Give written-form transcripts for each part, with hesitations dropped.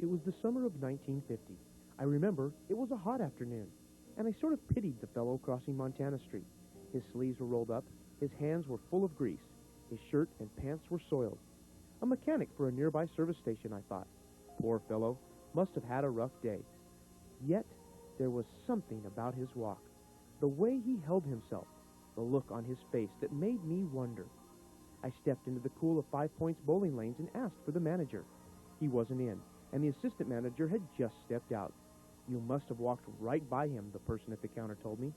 It was the summer of 1950. I remember it was a hot afternoon, and I sort of pitied the fellow crossing Montana Street. His sleeves were rolled up, his hands were full of grease, his shirt and pants were soiled. A mechanic for a nearby service station, I thought. Poor fellow, must have had a rough day. Yet, there was something about his walk, the way he held himself, the look on his face that made me wonder. I stepped into the cool of 5 Points bowling lanes and asked for the manager. He wasn't in, and the assistant manager had just stepped out. You must have walked right by him, the person at the counter told me.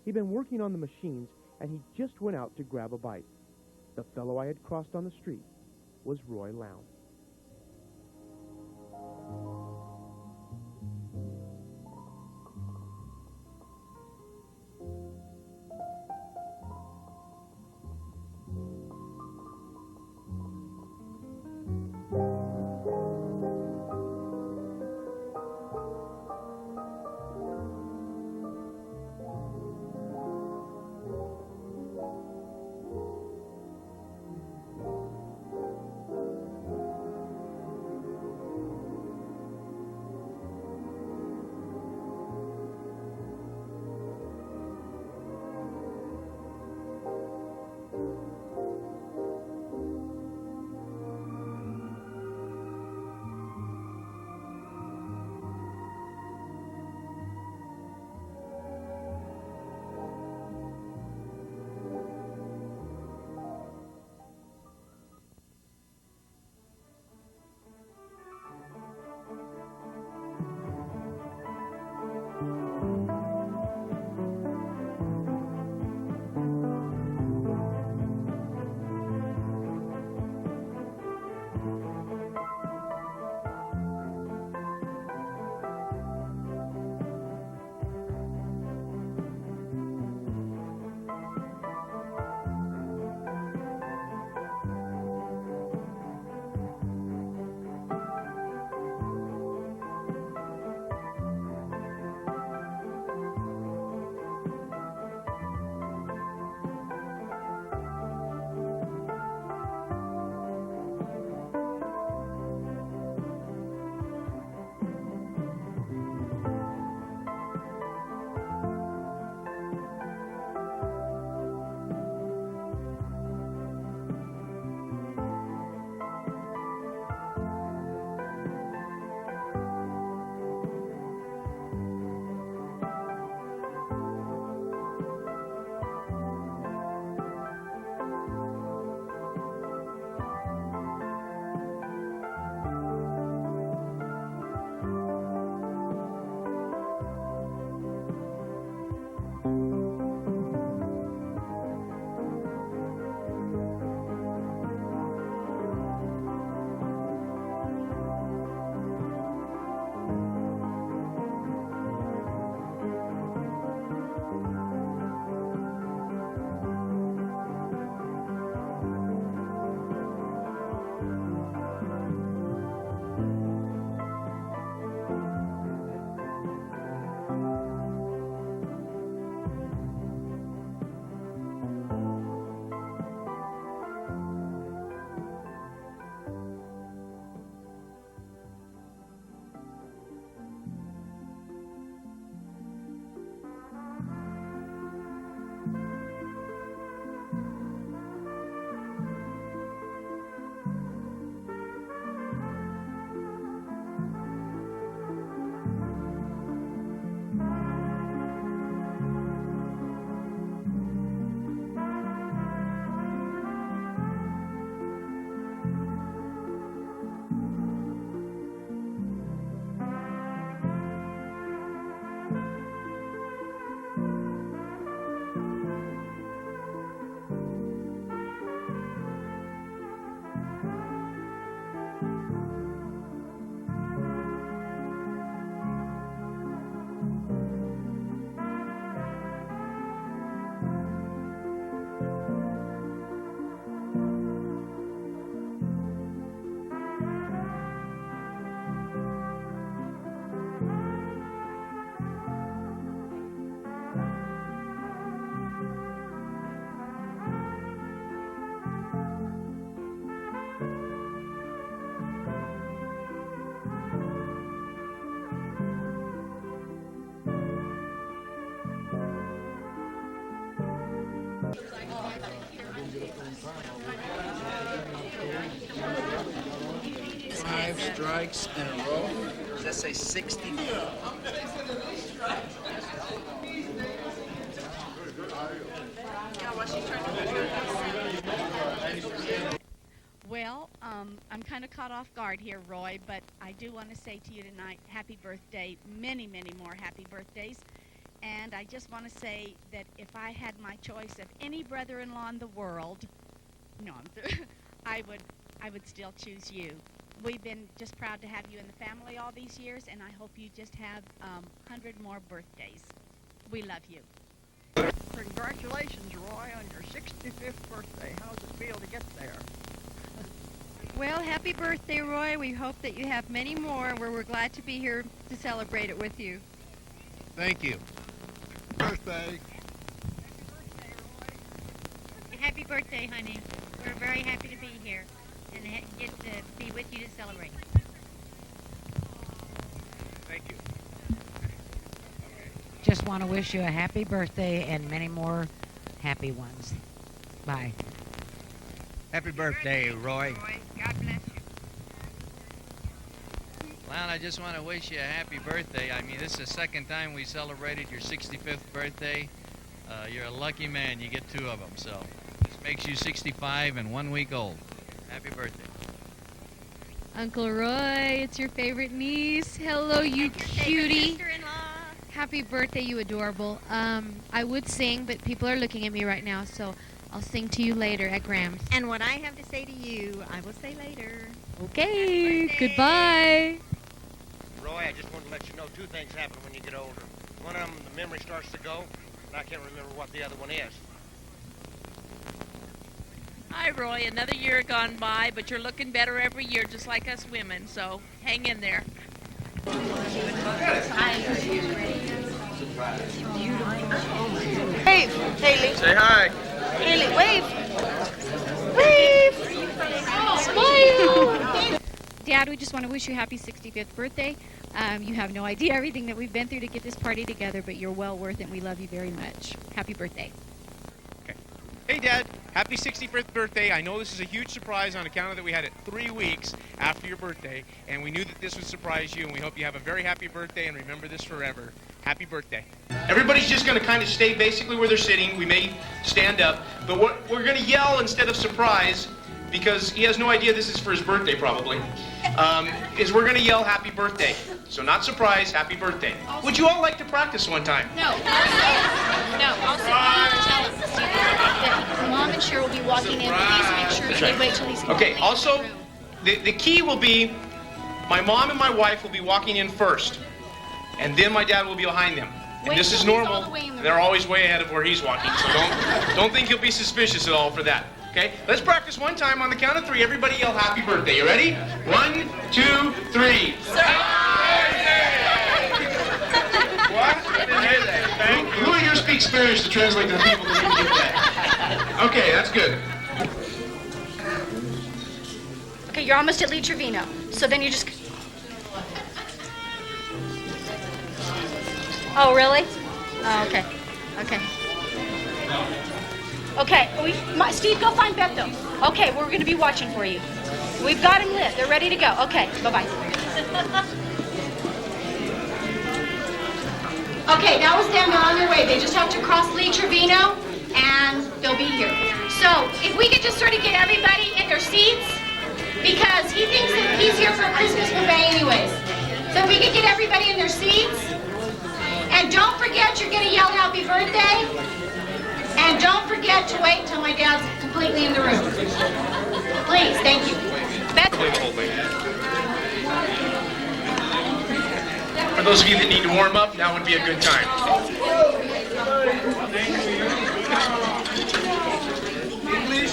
He'd been working on the machines, and he just went out to grab a bite. The fellow I had crossed on the street was Roy Lown. Five strikes in a row. Does that say 60? Well, I'm kind of caught off guard here, Roy, but I do want to say to you tonight, happy birthday, many, many more happy birthdays. And I just want to say that if I had my choice of any brother-in-law in the world, no, I would still choose you. We've been just proud to have you in the family all these years, and I hope you just have 100 more birthdays. We love you. Congratulations, Roy, on your 65th birthday. How does it feel to get there? Well, happy birthday, Roy. We hope that you have many more, and we're glad to be here to celebrate it with you. Thank you. Birthday. Happy birthday, honey. We're very happy to be here and get to be with you to celebrate. Thank you. Just want to wish you a happy birthday and many more happy ones. Bye. Happy birthday, Roy. God bless you. Lown, I just want to wish you a happy birthday. I mean, this is the second time we celebrated your 65th birthday. You're a lucky man. You get two of them, so this makes you 65 and 1 week old. Happy birthday. Uncle Roy, it's your favorite niece. Hello, you cutie. Sister-in-law. Happy birthday, you adorable. I would sing, but people are looking at me right now, so I'll sing to you later at Graham's. And what I have to say to you, I will say later. Okay, birthday. goodbye. Roy, I just want to let you know two things happen when you get older. One of them, the memory starts to go, and I can't remember what the other one is. Hi, Roy. Another year gone by, but you're looking better every year, just like us women, so hang in there. Wave, Haley. Say hi. Haley, wave. Wave. Smile. Dad, we just want to wish you a happy 65th birthday. You have no idea everything that we've been through to get this party together, but you're well worth it, and we love you very much. Happy birthday. Hey, Dad. Happy 65th birthday. I know this is a huge surprise on account of that we had it 3 weeks after your birthday, and we knew that this would surprise you, and we hope you have a very happy birthday and remember this forever. Happy birthday. Everybody's just going to kind of stay basically where they're sitting. We may stand up, but we're going to yell instead of surprise, because he has no idea this is for his birthday probably, is we're going to yell happy birthday. So not surprise, happy birthday. Would you all like to practice one time? No. I'll sit down and tell him that Mom and Cheryl will be walking in. Please make sure that they wait till he's Okay, also, the key will be my mom and my wife will be walking in first, and then my dad will be behind them. And Wait this till is he's all normal. the way in the They're room. always way ahead of where he's walking, so don't think you'll be suspicious at all for that. Okay, let's practice one time on the count of three. Everybody yell happy birthday. You ready? 1, 2, 3. What? I didn't hear that. Who here speaks Spanish to translate to the people that didn't get that? Okay, that's good. Okay, you're almost at Lee Trevino. So then you just... Oh, really? Oh, okay. Okay, Steve, go find Beto. Okay, we're going to be watching for you. We've got him lit. They're ready to go. Okay, bye-bye. Okay, now we'll stand on their way. They just have to cross Lee Trevino, and they'll be here. So, if we could just sort of get everybody in their seats, because he thinks that he's here for a Christmas buffet anyways. So if we could get everybody in their seats, and don't forget you're going to yell happy birthday, and don't forget to wait until my dad's completely in the room. Please, thank you. For those of you that need to warm up, now would be a good time. English?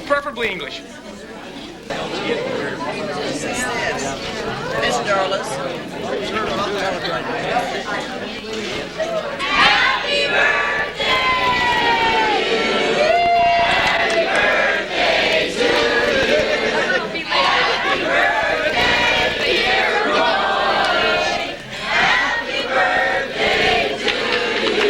Preferably English. Miss Darlis. Happy birthday! Happy birthday to you! Happy birthday, dear Roy! Happy birthday to you!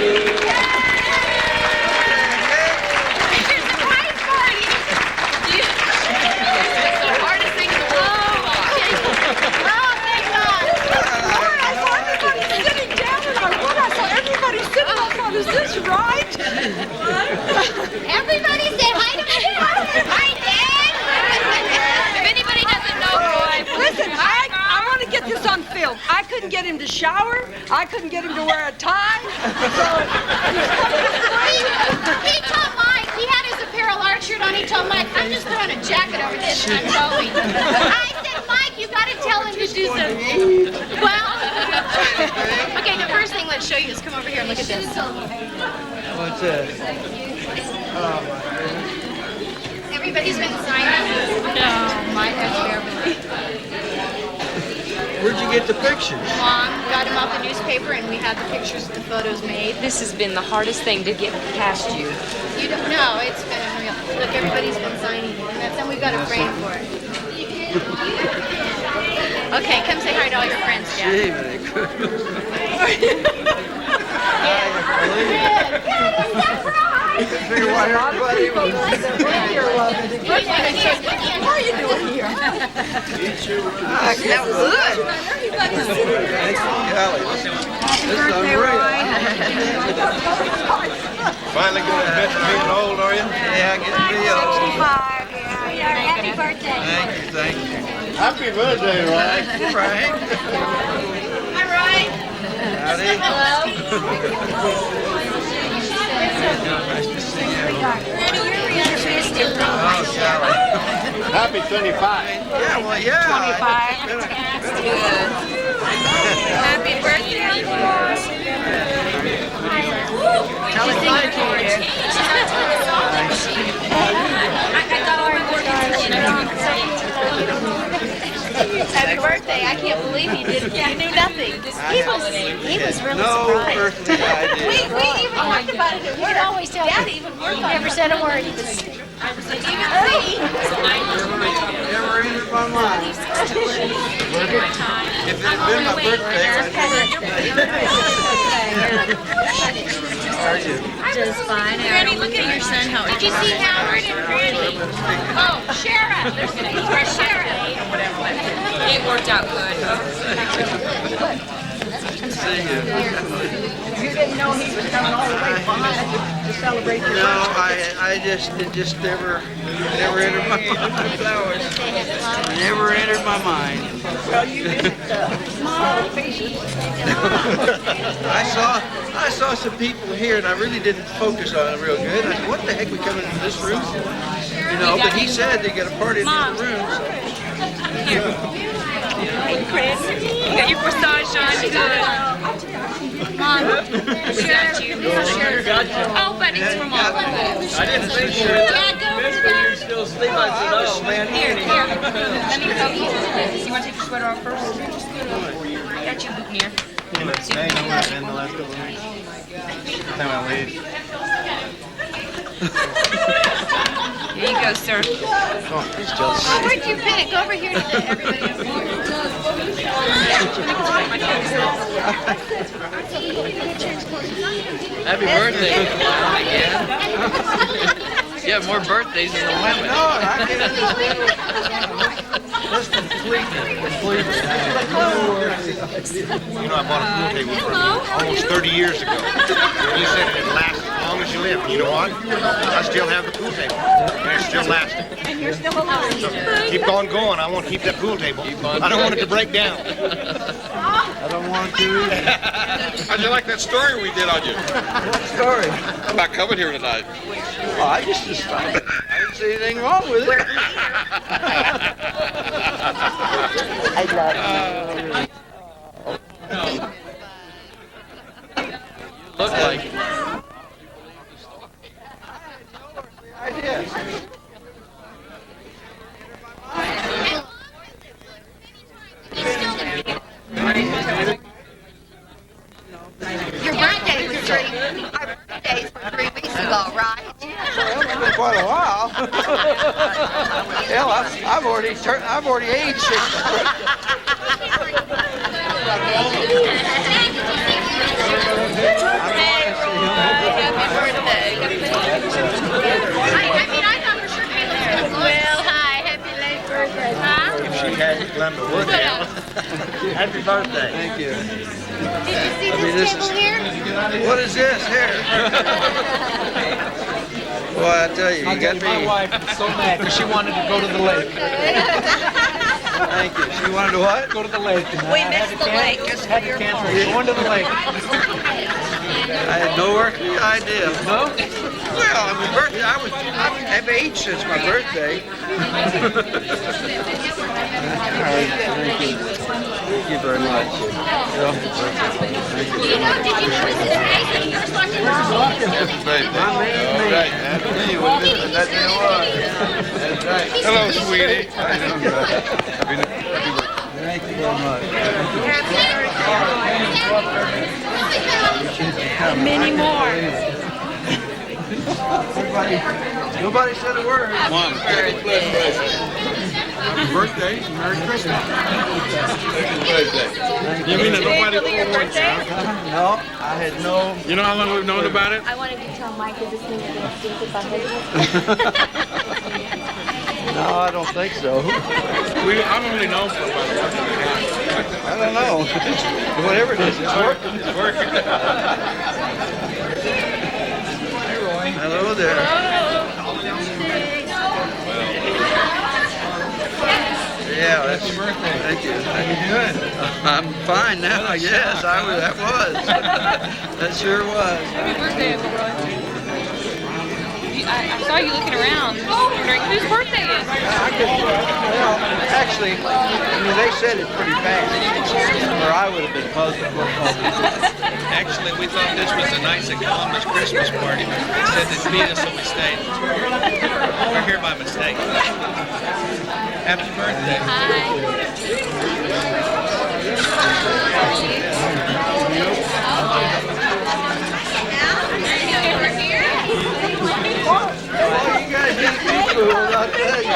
get him to shower. I couldn't get him to wear a tie. He told Mike, he had his apparel art shirt on, he told Mike, I'm just throwing a jacket over this and I'm going. I said, Mike, you got to tell him to do something. Well, okay, the first thing let's show you is come over here and look at this. What's this? Oh, my goodness. Everybody's been signing. No, Mike has Beverly. Where'd you get the pictures? Mom got him off the newspaper and we had the pictures and the photos made. This has been the hardest thing to get past you. You don't know, it's been unreal. Look, everybody's been signing it, and we've got a frame for it. Okay, come say hi to all your friends, Dad. Gee, they could. Figure why everybody was What are you doing here? that was good. This is unreal. Finally going to bed for being old, are you? Yeah, getting to be old. 65. Yeah, happy birthday. Thank you. Happy birthday, Ryan. Thank you, Frank. Hi, Ryan. Howdy. Hello. Nice to see you. Daddy, you're really twisted. Oh, Sally. Happy 25. Yeah, well, yeah. 25. Happy birthday, Kelly, thank you. Happy birthday. I can't believe he did. He knew nothing. He was really No surprised. earthly idea. We even talked about it at work. You always tell Dad even worked on it. Never said a word. He was even see. Never entered my mind. If it had been my birthday, How are you? Just fine. Granny, look at your son, Howard. Did you see Howard and Granny? Oh, Sheriff. Where's Sheriff? It worked out good. You didn't know he was coming all the way behind to celebrate your No, it just never entered my mind. Flowers. Never entered my mind. Well, you didn't smile faces. I saw some people here, and I really didn't focus on it real good. I said, what the heck, we come into this room? You know, but he said they got a party in the room. Hey, Chris, you got your corsage on. Good. Mom. Got you. Oh, but it's from all. I didn't think so. Dad, go over Mister, there. you're still asleep. I said, oh, man. Here. Let me help you. You want to take your sweater off first? I got you, Boutonniere. Here you go, sir. Oh, where'd you pin it? Go over here to everybody over here. Happy birthday. You have more birthdays than the women. No, I didn't. Just completely. You know, I bought a pool table from you almost 30 years ago. You said it'd last as long as you live. You know what? I still have the pool table. And it's still lasting. And you're still alive. So keep on going. I want to keep that pool table. I don't want it to break down. I don't want to either. How'd you like that story we did on you? What story? About coming here tonight. Oh, I didn't see anything wrong with it. I love Look like Your birthday was my birthdays were 3 weeks ago, right? Well, it's been quite a while. Hell, I've already aged 6. Happy birthday. Thank you. Did you see this table here? What is this here? Well, I tell you, you got me. My wife is so mad because she wanted to go to the lake. Thank you. You wanted to what? Go to the lake. We missed the lake. Had your cancer. You're going to the lake. I had no earthly idea. No? Well, on my birthday, I've aged since my birthday. Thank you. Thank you very much. You know, did you notice his face when he first walked in the room? Hello, sweetie. Thank you very much. Many more. Nobody said a word. Mom, happy birthday. Merry Christmas. Happy birthday. You mean that nobody told you? No, I had no. You know how long we've known about it? I wanted to tell Mike that this means we're going to stink if I No, I don't think so. I've only known for about a month and a half. I don't know. Whatever it is, it's working. It's working. Hey, Roy. Hello there. Yeah, that's your birthday. Thank you. How you doing? I'm fine now. Yes, that was. That sure was. Happy birthday, Uncle Roy. I saw you looking around, wondering whose birthday is it? Well, actually, they said it pretty fast, or I would have been puzzled. Actually, we thought this was a nice accomplished Christmas party, but they said they'd beat us, so we stayed. We're here by mistake. Happy birthday. You guys need to be cool, I'll tell you.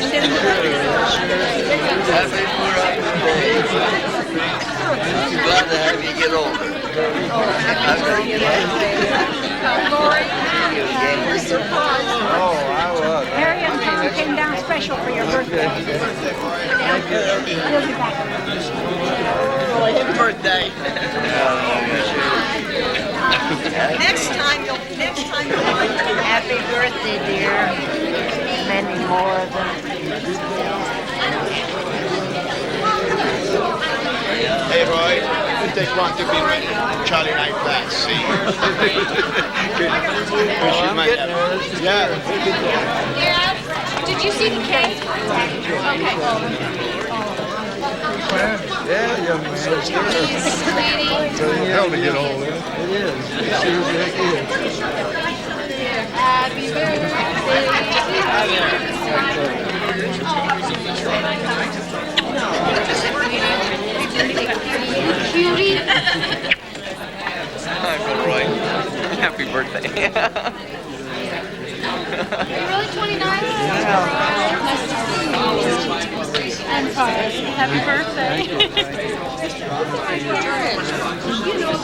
Happy birthday. Glad to have you get older. Oh, I was. Harry and Tom came down special for your birthday. Happy birthday. Next time you'll Happy birthday, dear. Many more of them. Hey, Roy, you take one to be ready. Charlie and I back. See? Yeah. Dad, did you see the cake? Okay. Yeah, young man. It's hell to get old. It is. It sure as heck is. Happy birthday. Cutie. Uncle Roy, happy birthday. You're really 29? I'm sorry. Happy birthday.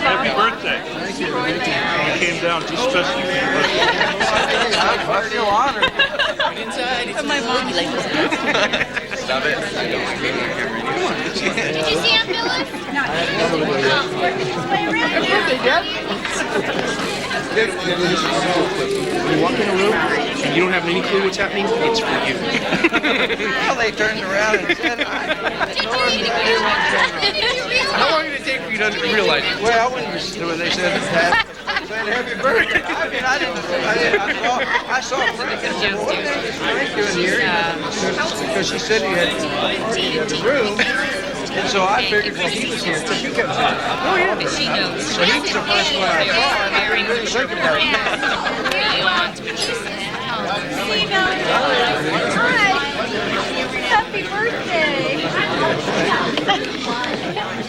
Happy birthday. I came down just especially for your birthday. I feel honored. My mom. Stop it. Did you see Aunt Phyllis? You walk in a room and you don't have any clue what's happening, it's for you. Well, they turned around and said, How long did it take for you to realize it? well, when they said happy birthday, I mean, I saw her. What the heck is Frank doing here? Because she said he had the room. And so I figured, well, he was here because he kept saying, oh, yeah. So he was the first one I saw, and I didn't really think about it. Hi. Happy birthday.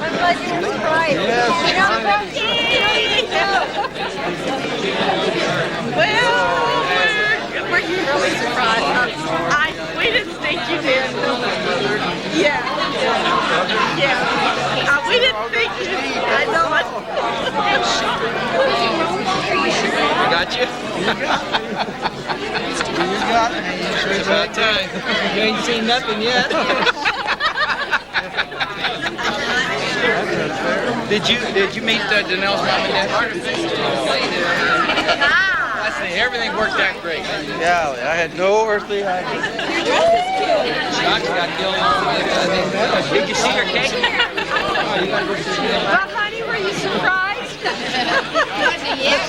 I'm glad you were surprised. Yes. You don't even know. Well, we're really surprised. We didn't think you did. Yeah. We didn't think you did. I know it. I got you. You got me. It's about time. You ain't seen nothing yet. Did you meet Danelle's mom and dad? I honestly, everything worked out great. Yeah, I had no earthly idea. John's got killed. Did you see her cake? Well, honey, were you surprised?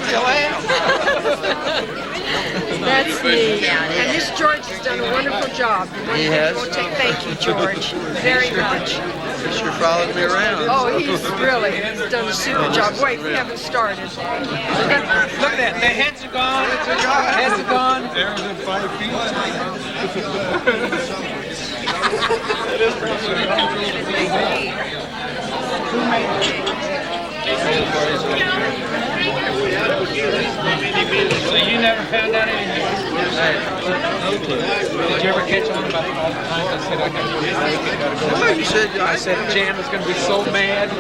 Still am. That's neat. And this George has done a wonderful job. He has. Thank you, George, very much. He sure followed me around. Oh, he's done a super job. Wait, we haven't started. Look at that. The heads are gone. Heads are gone. Aaron's in 5 feet. So you never found out anything? Did you ever catch on about all the times I said I got to go? Well, you said I said Jan was going to be so mad.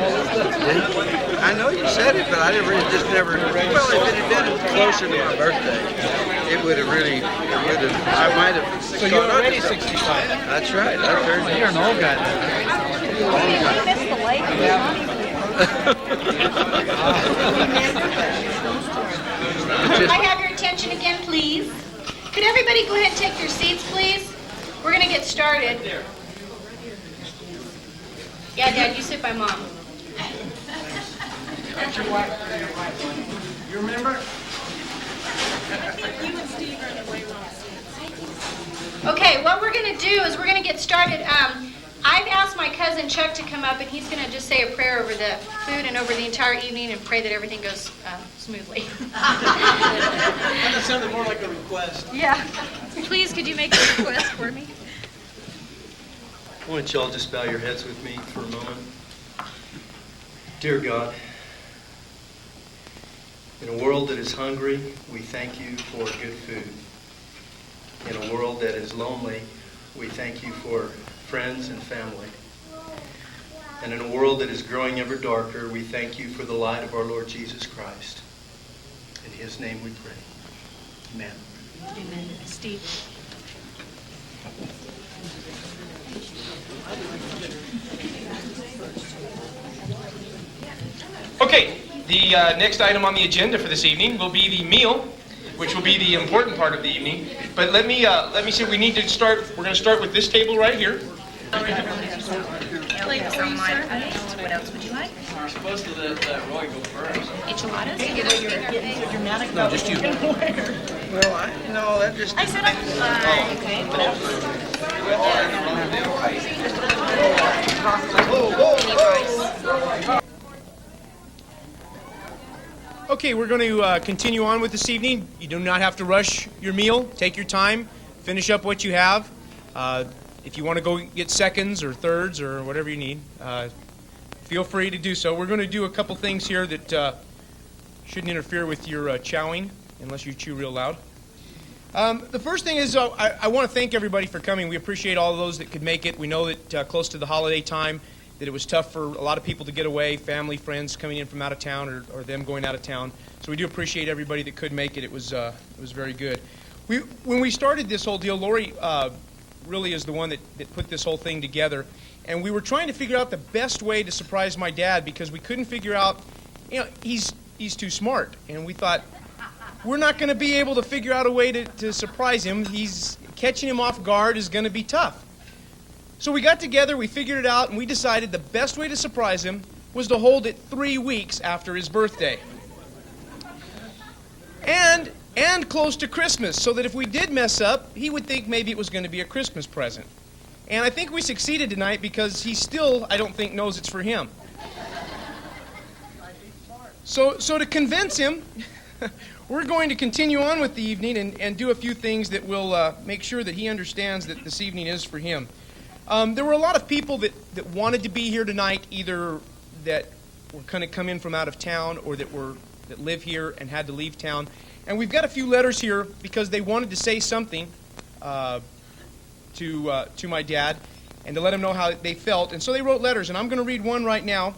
I know you said it, but I never well, if it had been closer to my birthday, it would have really, I might have. So you're already 65. That's right. I turned. You're an old guy then. I have your attention again, please. Could everybody go ahead and take their seats, please? We're going to get started. Yeah, Dad, you sit by Mom. You remember? Okay, what we're going to do is we're going to get started. I've asked my cousin Chuck to come up, and he's going to just say a prayer over the food and over the entire evening and pray that everything goes smoothly. That sounded more like a request. Yeah. Please, could you make a request for me? Why don't y'all just bow your heads with me for a moment? Dear God, in a world that is hungry, we thank you for good food. In a world that is lonely, we thank you for friends and family. And in a world that is growing ever darker, we thank you for the light of our Lord Jesus Christ. In his name we pray. Amen. Amen. Steve. Okay, the next item on the agenda for this evening will be the meal, which will be the important part of the evening. But let me see. We need to start. We're going to start with this table right here. What else would you like? We're supposed to let Roy go first. Enchiladas? Dramatic. No, just you. Well, no, that just. I said I'm fine. Okay. What else? Okay, we're going to continue on with this evening. You do not have to rush your meal. Take your time. Finish up what you have. If you want to go get seconds or thirds or whatever you need, feel free to do so. We're going to do a couple things here that shouldn't interfere with your chowing, unless you chew real loud. The first thing is I want to thank everybody for coming. We appreciate all of those that could make it. We know that close to the holiday time that it was tough for a lot of people to get away, family, friends coming in from out of town or them going out of town. So we do appreciate everybody that could make it. It was very good. When we started this whole deal, Lori really is the one that put this whole thing together. And we were trying to figure out the best way to surprise my dad because we couldn't figure out, he's too smart. And we thought, we're not going to be able to figure out a way to surprise him. Catching him off guard is going to be tough. So we got together, we figured it out, and we decided the best way to surprise him was to hold it 3 weeks after his birthday. And close to Christmas, so that if we did mess up, he would think maybe it was going to be a Christmas present. And I think we succeeded tonight because he still, I don't think, knows it's for him. So to convince him, we're going to continue on with the evening and do a few things that will make sure that he understands that this evening is for him. There were a lot of people that wanted to be here tonight, either that were going to come in from out of town or that live here and had to leave town. And we've got a few letters here because they wanted to say something to my dad and to let him know how they felt. And so they wrote letters, and I'm going to read one right now.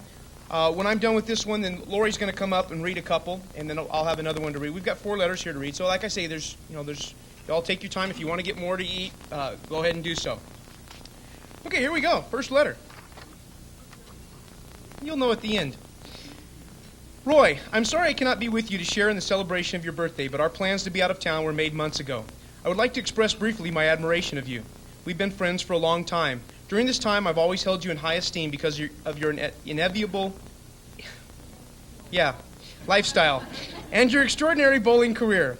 When I'm done with this one, then Lori's going to come up and read a couple, and then I'll have another one to read. We've got 4 letters here to read. So like I say, there's y'all take your time. If you want to get more to eat, go ahead and do so. Okay, here we go. First letter. You'll know at the end. Roy, I'm sorry I cannot be with you to share in the celebration of your birthday, but our plans to be out of town were made months ago. I would like to express briefly my admiration of you. We've been friends for a long time. During this time, I've always held you in high esteem because of your inevitable lifestyle and your extraordinary bowling career.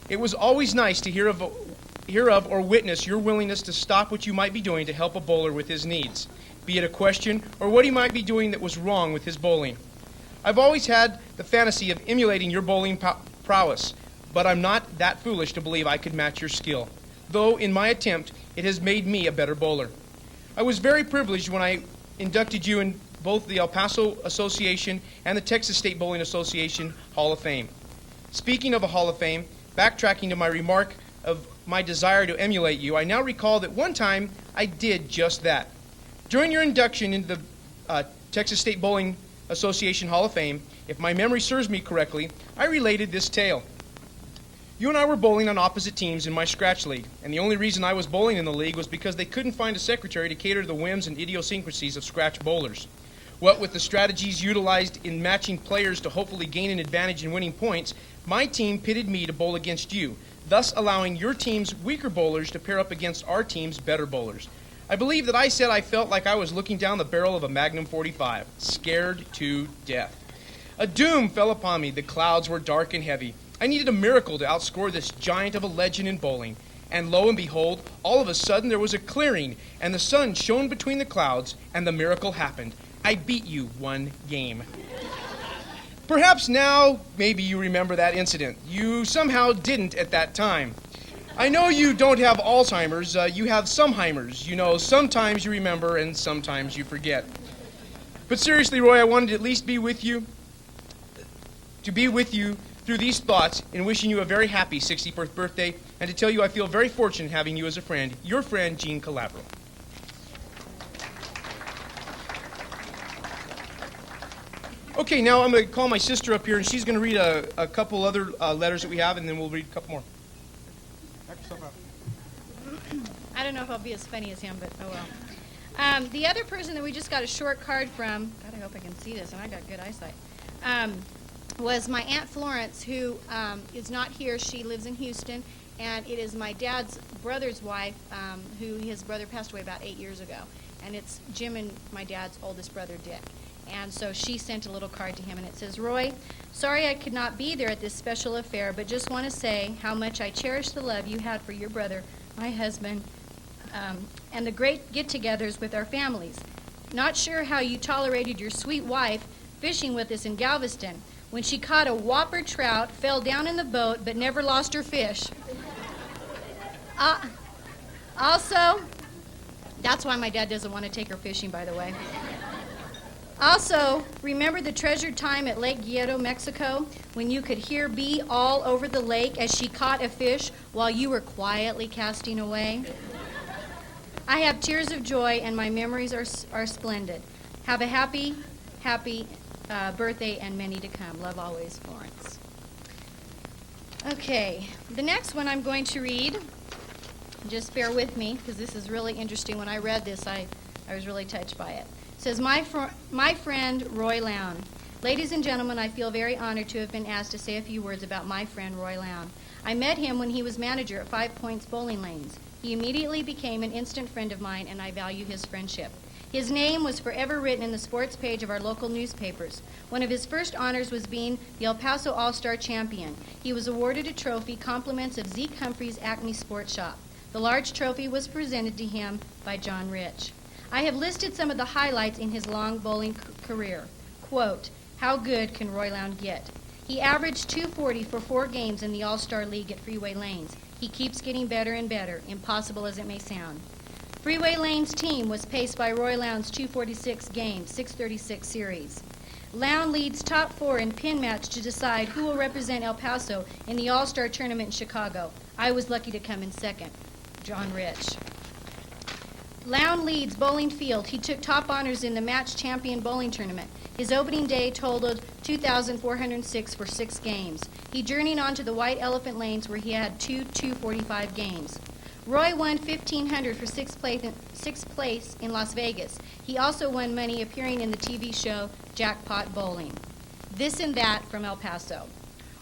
It was always nice to hear of or witness your willingness to stop what you might be doing to help a bowler with his needs, be it a question or what he might be doing that was wrong with his bowling. I've always had the fantasy of emulating your bowling prowess, but I'm not that foolish to believe I could match your skill, though in my attempt it has made me a better bowler. I was very privileged when I inducted you in both the El Paso Association and the Texas State Bowling Association Hall of Fame. Speaking of a Hall of Fame, backtracking to my remark of my desire to emulate you, I now recall that one time I did just that. During your induction into the Texas State Bowling Association Hall of Fame, if my memory serves me correctly, I related this tale. You and I were bowling on opposite teams in my scratch league, and the only reason I was bowling in the league was because they couldn't find a secretary to cater to the whims and idiosyncrasies of scratch bowlers. What with the strategies utilized in matching players to hopefully gain an advantage in winning points, my team pitted me to bowl against you, thus allowing your team's weaker bowlers to pair up against our team's better bowlers. I believe that I said I felt like I was looking down the barrel of a Magnum 45, scared to death. A doom fell upon me. The clouds were dark and heavy. I needed a miracle to outscore this giant of a legend in bowling. And lo and behold, all of a sudden there was a clearing, and the sun shone between the clouds, and the miracle happened. I beat you one game. Perhaps now, maybe you remember that incident. You somehow didn't at that time. I know you don't have Alzheimer's, you have someheimers. You know, sometimes you remember and sometimes you forget. But seriously, Roy, I wanted to at least be with you through these thoughts in wishing you a very happy 61st birthday, and to tell you I feel very fortunate having you as a friend. Your friend, Gene Calabro. Okay, now I'm going to call my sister up here, and she's going to read a couple other letters that we have, and then we'll read a couple more. Back yourself up. I don't know if I'll be as funny as him, but oh well. The other person that we just got a short card from, God, I hope I can see this, and I got good eyesight, was my Aunt Florence, who is not here. She lives in Houston, and it is my dad's brother's wife, who his brother passed away about 8 years ago. And it's Jim and my dad's oldest brother, Dick. And so she sent a little card to him, and it says, Roy, sorry I could not be there at this special affair, but just want to say how much I cherish the love you had for your brother, my husband, and the great get-togethers with our families. Not sure how you tolerated your sweet wife fishing with us in Galveston when she caught a whopper trout, fell down in the boat, but never lost her fish. Also, that's why my dad doesn't want to take her fishing, by the way. Also, remember the treasured time at Lake Guerrero, Mexico, when you could hear Bee all over the lake as she caught a fish while you were quietly casting away? I have tears of joy, and my memories are splendid. Have a happy birthday and many to come. Love always, Florence. Okay, the next one I'm going to read, just bear with me, because this is really interesting. When I read this, I was really touched by it. It says, my friend, Roy Lown. Ladies and gentlemen, I feel very honored to have been asked to say a few words about my friend, Roy Lown. I met him when he was manager at 5 Points Bowling Lanes. He immediately became an instant friend of mine, and I value his friendship. His name was forever written in the sports page of our local newspapers. One of his first honors was being the El Paso All-Star champion. He was awarded a trophy, compliments of Zeke Humphrey's Acme Sports Shop. The large trophy was presented to him by John Rich. I have listed some of the highlights in his long bowling career. Quote, how good can Roy Lown get? He averaged .240 for 4 games in the All-Star League at Freeway Lanes. He keeps getting better and better, impossible as it may sound. Freeway Lanes' team was paced by Roy Lown's .246 game, 636 series. Lown leads top 4 in pin match to decide who will represent El Paso in the All-Star Tournament in Chicago. I was lucky to come in second. John Rich. Lown leads bowling field. He took top honors in the match champion bowling tournament. His opening day totaled 2,406 for 6 games. He journeyed on to the White Elephant Lanes where he had 2 245 games. Roy won $1,500 for sixth place in Las Vegas. He also won money appearing in the TV show Jackpot Bowling. This and That from El Paso.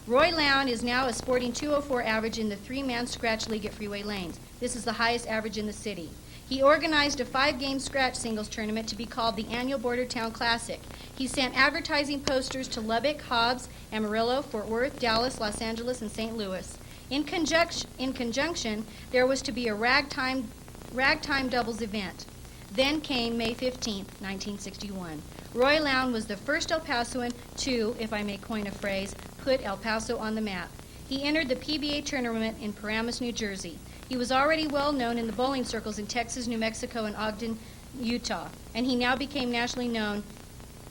Roy Lown is now a sporting 204 average in the three-man scratch league at Freeway Lanes. This is the highest average in the city. He organized a 5-game scratch singles tournament to be called the annual Border Town Classic. He sent advertising posters to Lubbock, Hobbs, Amarillo, Fort Worth, Dallas, Los Angeles, and St. Louis. In conjunction, there was to be a ragtime doubles event. Then came May 15, 1961. Roy Lown was the first El Pasoan to, if I may coin a phrase, put El Paso on the map. He entered the PBA tournament in Paramus, New Jersey. He was already well known in the bowling circles in Texas, New Mexico, and Ogden, Utah, and he now became nationally known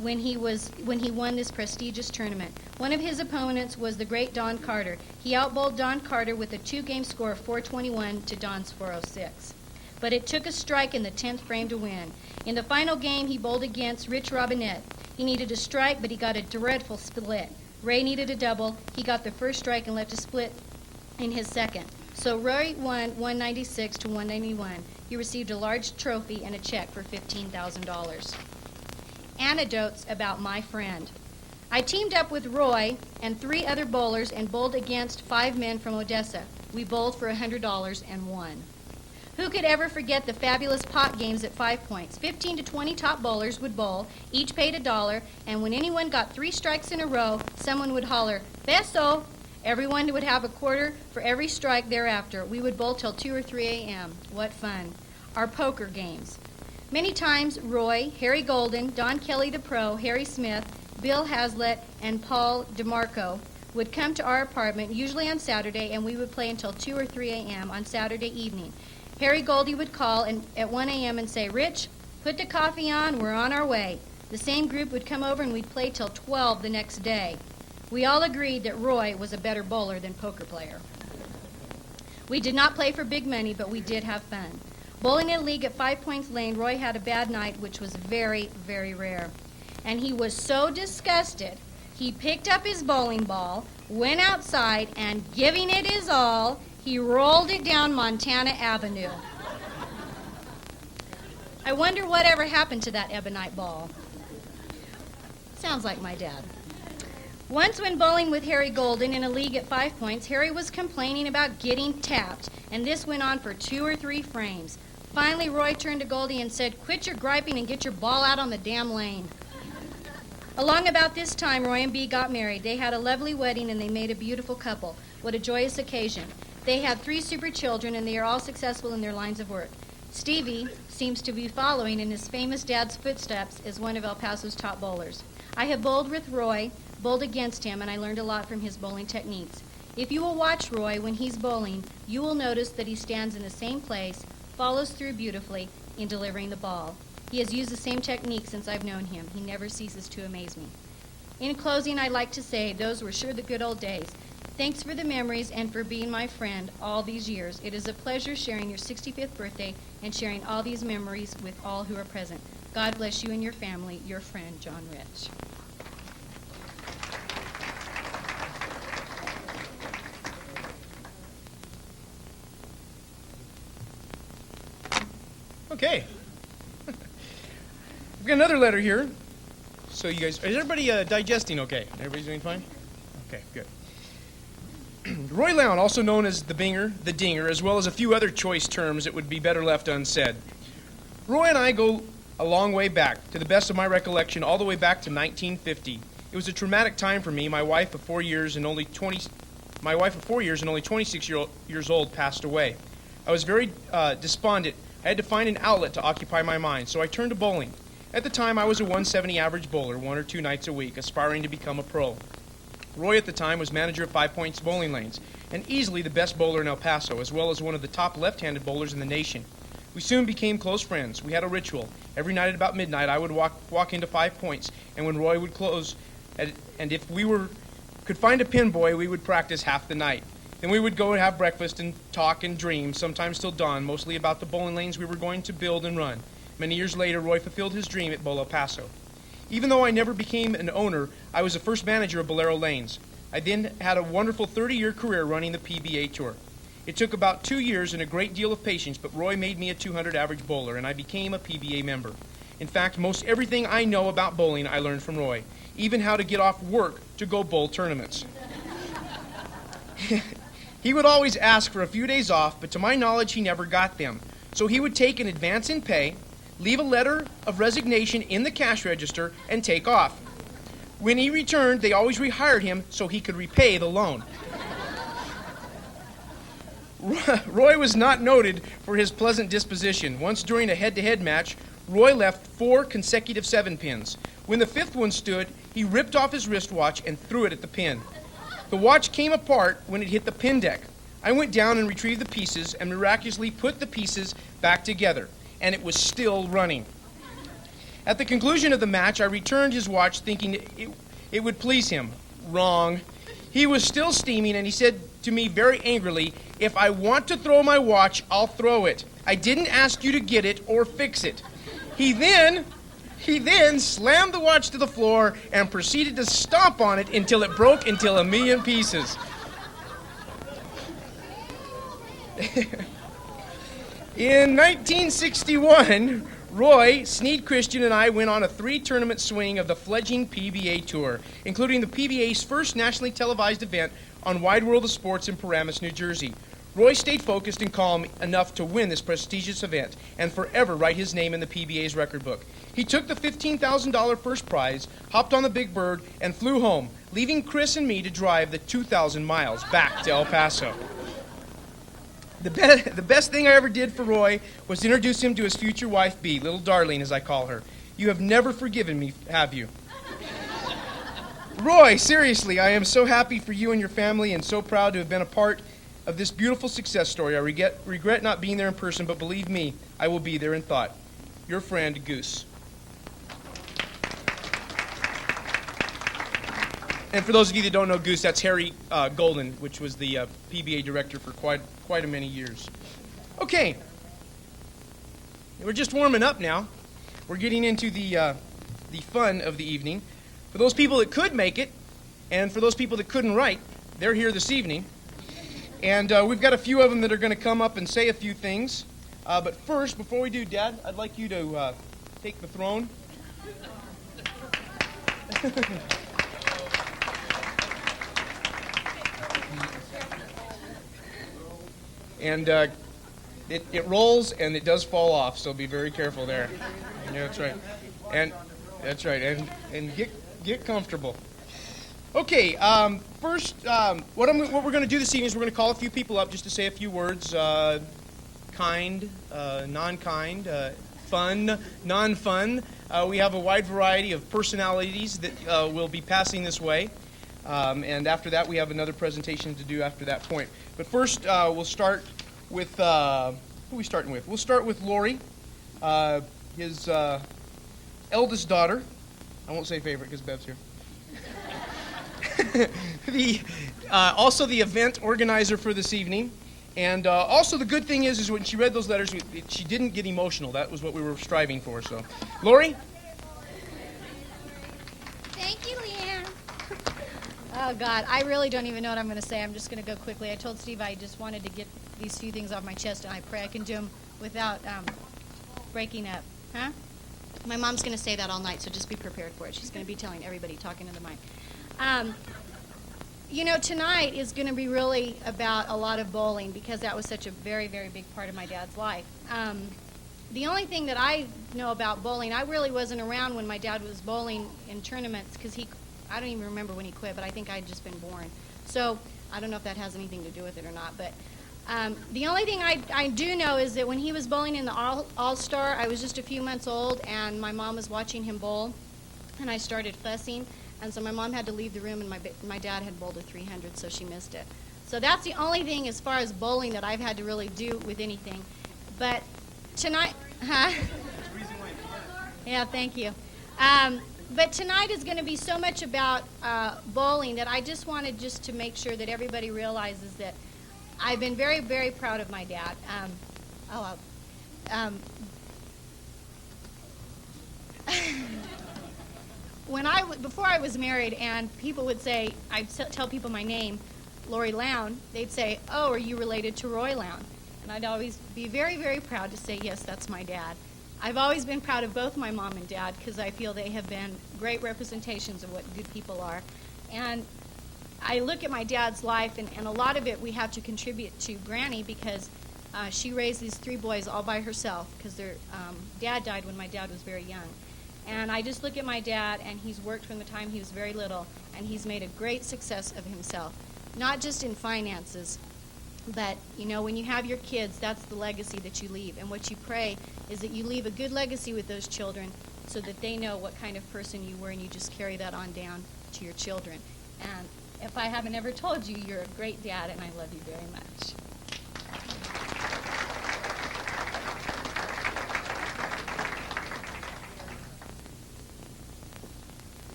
when he won this prestigious tournament. One of his opponents was the great Don Carter. He outbowled Don Carter with a 2-game score of 421 to Don's 406. But it took a strike in the 10th frame to win. In the final game, he bowled against Rich Robinette. He needed a strike, but he got a dreadful split. Ray needed a double. He got the first strike and left a split in his second. So Roy won 196 to 191. He received a large trophy and a check for $15,000. Anecdotes about my friend. I teamed up with Roy and 3 other bowlers and bowled against 5 men from Odessa. We bowled for $100 and won. Who could ever forget the fabulous pot games at 5 points? 15 to 20 top bowlers would bowl, each paid $1, and when anyone got 3 strikes in a row, someone would holler, "Peso!" Everyone would have a quarter for every strike thereafter. We would bowl till 2 or 3 a.m. What fun. Our poker games. Many times, Roy, Harry Golden, Don Kelly the Pro, Harry Smith, Bill Hazlitt, and Paul DeMarco would come to our apartment, usually on Saturday, and we would play until 2 or 3 a.m. on Saturday evening. Harry Goldie would call at 1 a.m. and say, "Rich, put the coffee on, we're on our way." The same group would come over and we'd play till 12 the next day. We all agreed that Roy was a better bowler than poker player. We did not play for big money, but we did have fun. Bowling in a league at 5 Points Lane, Roy had a bad night, which was very, very rare. And he was so disgusted, he picked up his bowling ball, went outside, and giving it his all, he rolled it down Montana Avenue. I wonder whatever happened to that ebonite ball. Sounds like my dad. Once when bowling with Harry Golden in a league at 5 Points, Harry was complaining about getting tapped, and this went on for 2 or 3 frames. Finally, Roy turned to Goldie and said, "Quit your griping and get your ball out on the damn lane." Along about this time, Roy and Bea got married. They had a lovely wedding, and they made a beautiful couple. What a joyous occasion. They had 3 super children, and they are all successful in their lines of work. Stevie seems to be following in his famous dad's footsteps as one of El Paso's top bowlers. I have bowled with Roy, bowled against him, and I learned a lot from his bowling techniques. If you will watch Roy when he's bowling, you will notice that he stands in the same place, follows through beautifully in delivering the ball. He has used the same technique since I've known him. He never ceases to amaze me. In closing, I'd like to say those were sure the good old days. Thanks for the memories and for being my friend all these years. It is a pleasure sharing your 65th birthday and sharing all these memories with all who are present. God bless you and your family. Your friend, John Rich. Okay. We've got another letter here. So you guys, is everybody digesting okay? Everybody's doing fine? Okay, good. Roy Lown, also known as the Binger, the Dinger, as well as a few other choice terms that would be better left unsaid. Roy and I go a long way back, to the best of my recollection, all the way back to 1950. It was a traumatic time for me. My wife of 4 years and only 26 years old passed away. I was very despondent. I had to find an outlet to occupy my mind, so I turned to bowling. At the time, I was a 170 average bowler, 1 or 2 nights a week, aspiring to become a pro. Roy at the time was manager of 5 Points Bowling Lanes, and easily the best bowler in El Paso, as well as one of the top left-handed bowlers in the nation. We soon became close friends. We had a ritual. Every night at about midnight, I would walk into 5 Points, and when Roy would close, and if we could find a pin boy, we would practice half the night. Then we would go and have breakfast and talk and dream, sometimes till dawn, mostly about the bowling lanes we were going to build and run. Many years later, Roy fulfilled his dream at Bowl El Paso. Even though I never became an owner, I was the first manager of Bolero Lanes. I then had a wonderful 30-year career running the PBA Tour. It took about 2 years and a great deal of patience, but Roy made me a 200 average bowler, and I became a PBA member. In fact, most everything I know about bowling I learned from Roy, even how to get off work to go bowl tournaments. He would always ask for a few days off, but to my knowledge, he never got them. So he would take an advance in pay, leave a letter of resignation in the cash register, and take off. When he returned, they always rehired him so he could repay the loan. Roy was not noted for his pleasant disposition. Once during a head-to-head match, Roy left 4 consecutive 7-pins. When the 5th one stood, he ripped off his wristwatch and threw it at the pin. The watch came apart when it hit the pin deck. I went down and retrieved the pieces and miraculously put the pieces back together, and it was still running. At the conclusion of the match, I returned his watch thinking it would please him. Wrong. He was still steaming, and he said to me very angrily, "If I want to throw my watch, I'll throw it. I didn't ask you to get it or fix it." He then slammed the watch to the floor and proceeded to stomp on it until it broke into a million pieces. In 1961, Roy, Sneed Christian, and I went on a 3-tournament swing of the fledgling PBA Tour, including the PBA's first nationally televised event on Wide World of Sports in Paramus, New Jersey. Roy stayed focused and calm enough to win this prestigious event and forever write his name in the PBA's record book. He took the $15,000 first prize, hopped on the Big Bird, and flew home, leaving Chris and me to drive the 2,000 miles back to El Paso. The best thing I ever did for Roy was introduce him to his future wife, Bea, little darling as I call her. You have never forgiven me, have you? Roy, seriously, I am so happy for you and your family and so proud to have been a part of this beautiful success story. I regret not being there in person, but believe me, I will be there in thought. Your friend, Goose. And for those of you that don't know Goose, that's Harry Golden, which was the PBA director for quite a many years. Okay, we're just warming up now. We're getting into the fun of the evening. For those people that could make it, and for those people that couldn't write, they're here this evening. And we've got a few of them that are going to come up and say a few things. But first, before we do, Dad, I'd like you to take the throne. And it rolls and it does fall off, so be very careful there. Yeah, that's right. And that's right. And get comfortable. Okay. First, what we're going to do this evening is we're going to call a few people up just to say a few words. Kind, non-kind, fun, non-fun. We have a wide variety of personalities that will be passing this way. And after that, we have another presentation to do after that point. But first, we'll start with, who are we starting with? We'll start with Lori, his eldest daughter. I won't say favorite because Bev's here. Also the event organizer for this evening. And also the good thing is when she read those letters, she didn't get emotional. That was what we were striving for. So, Lori? Thank you, Leanne. Oh, God, I really don't even know what I'm going to say. I'm just going to go quickly. I told Steve I just wanted to get these few things off my chest, and I pray I can do them without breaking up. Huh? My mom's going to say that all night, so just be prepared for it. She's going to be telling everybody, talking to the mic. You know, tonight is going to be really about a lot of bowling because that was such a very, very big part of my dad's life. The only thing that I know about bowling, I really wasn't around when my dad was bowling in tournaments because I don't even remember when he quit, but I think I'd just been born. So I don't know if that has anything to do with it or not. But the only thing I do know is that when he was bowling in the All-Star, I was just a few months old, and my mom was watching him bowl, and I started fussing. And so my mom had to leave the room, and my dad had bowled a 300, so she missed it. So that's the only thing as far as bowling that I've had to really do with anything. But tonight, huh? Yeah, thank you. But tonight is going to be so much about bowling that I just wanted just to make sure that everybody realizes that I've been very, very proud of my dad. Before I was married, and people would say, I'd tell people my name, Lori Lown, they'd say, "Oh, are you related to Roy Lown?" And I'd always be very, very proud to say, yes, that's my dad. I've always been proud of both my mom and dad because I feel they have been great representations of what good people are. And I look at my dad's life, and a lot of it we have to contribute to Granny because she raised these 3 boys all by herself because their dad died when my dad was very young. And I just look at my dad, and he's worked from the time he was very little, and he's made a great success of himself, not just in finances, but, you know, when you have your kids, that's the legacy that you leave. And what you pray is that you leave a good legacy with those children so that they know what kind of person you were, and you just carry that on down to your children. And if I haven't ever told you, you're a great dad, and I love you very much.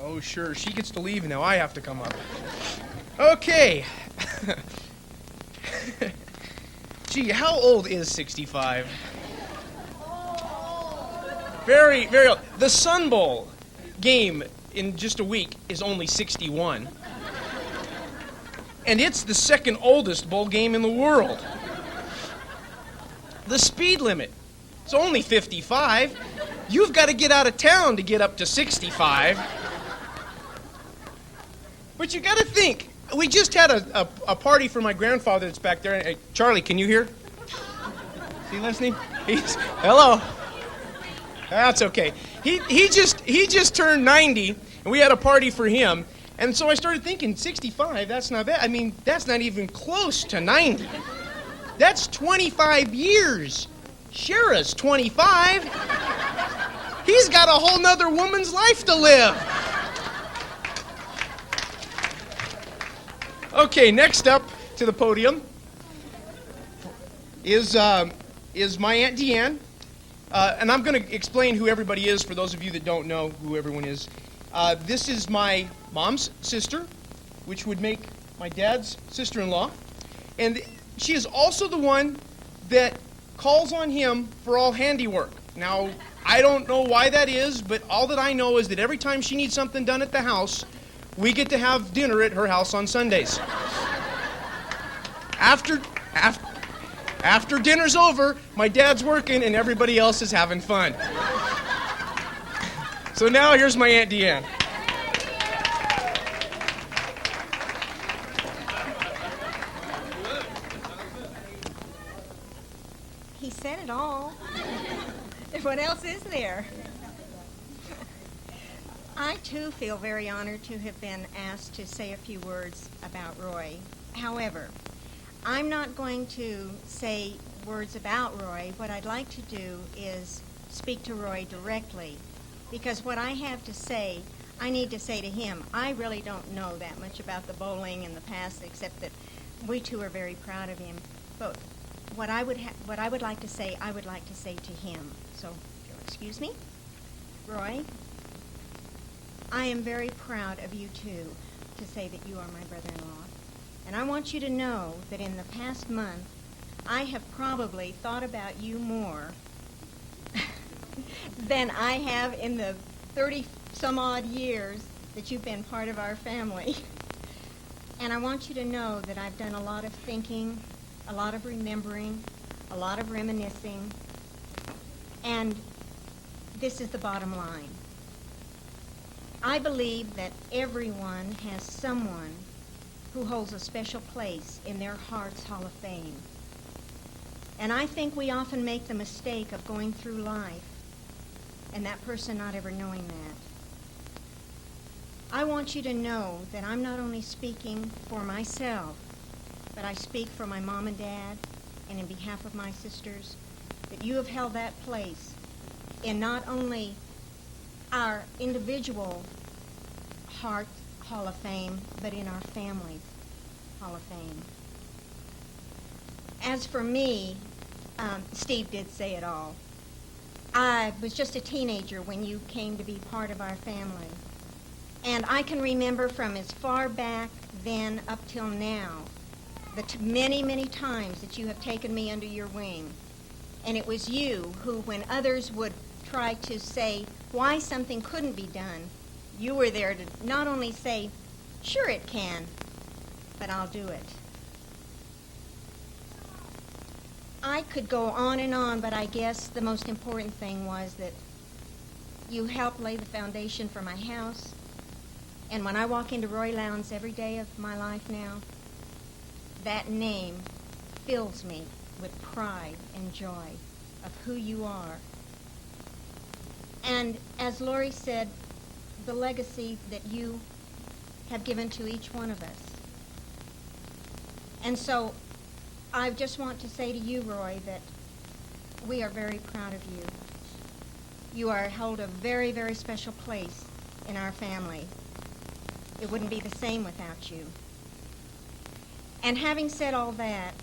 Oh, sure. She gets to leave, and now I have to come up. Okay. Gee, how old is 65? Very, very old. The Sun Bowl game in just a week is only 61. And it's the second oldest bowl game in the world. The speed limit is only 55. You've got to get out of town to get up to 65. But you got to think, we just had a party for my grandfather that's back there. Hey, Charlie, can you hear? Is he listening? Hello. That's okay. He just turned 90, and we had a party for him. And so I started thinking, 65, that's not bad. I mean, that's not even close to 90. That's 25 years. Shara's 25. He's got a whole nother woman's life to live. Okay, next up to the podium is my Aunt Deanne. And I'm going to explain who everybody is for those of you that don't know who everyone is. This is my mom's sister, which would make my dad's sister-in-law. And she is also the one that calls on him for all handiwork. Now, I don't know why that is, but all that I know is that every time she needs something done at the house, we get to have dinner at her house on Sundays. After dinner's over, my dad's working and everybody else is having fun. So now here's my Aunt Deanne. He said it all. What else is there? I, too, feel very honored to have been asked to say a few words about Roy. However, I'm not going to say words about Roy. What I'd like to do is speak to Roy directly, because what I have to say, I need to say to him. I really don't know that much about the bowling in the past, except that we two are very proud of him. But what I would like to say, I would like to say to him. So, if you'll excuse me, Roy, I am very proud of you too to say that you are my brother-in-law. And I want you to know that in the past month, I have probably thought about you more than I have in the 30-some-odd years that you've been part of our family. And I want you to know that I've done a lot of thinking, a lot of remembering, a lot of reminiscing, and this is the bottom line. I believe that everyone has someone who holds a special place in their heart's Hall of Fame. And I think we often make the mistake of going through life and that person not ever knowing that. I want you to know that I'm not only speaking for myself, but I speak for my mom and dad and in behalf of my sisters, that you have held that place in not only our individual heart Hall of Fame, but in our family Hall of Fame. As for me, Steve did say it all. I was just a teenager when you came to be part of our family. And I can remember from as far back then up till now, the many, many times that you have taken me under your wing. And it was you who, when others would try to say why something couldn't be done, you were there to not only say, sure it can, but I'll do it. I could go on, but I guess the most important thing was that you helped lay the foundation for my house. And when I walk into Roy Lown's every day of my life now, that name fills me with pride and joy of who you are. And as Lori said, the legacy that you have given to each one of us. And so I just want to say to you, Roy, that we are very proud of you. You hold a very, very special place in our family. It wouldn't be the same without you. And having said all that,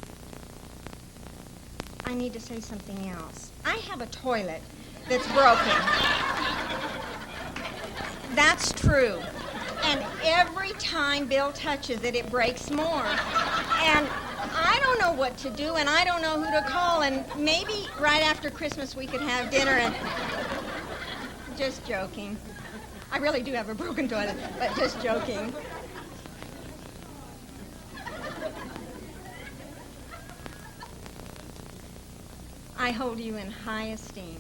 I need to say something else. I have a toilet that's broken. That's true. And every time Bill touches it, it breaks more. And I don't know what to do, and I don't know who to call, and maybe right after Christmas we could have dinner and... Just joking. I really do have a broken toilet, but just joking. I hold you in high esteem.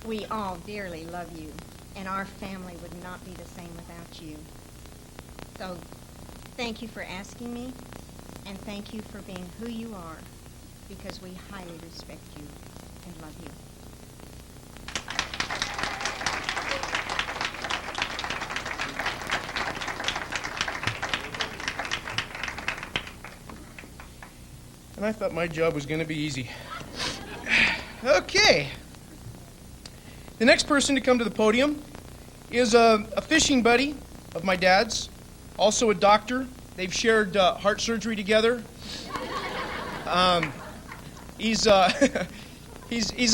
We all dearly love you, and our family would not be the same without you. So thank you for asking me, and thank you for being who you are, because we highly respect you and love you. And I thought my job was going to be easy. Okay. The next person to come to the podium is a fishing buddy of my dad's, also a doctor. They've shared heart surgery together. He's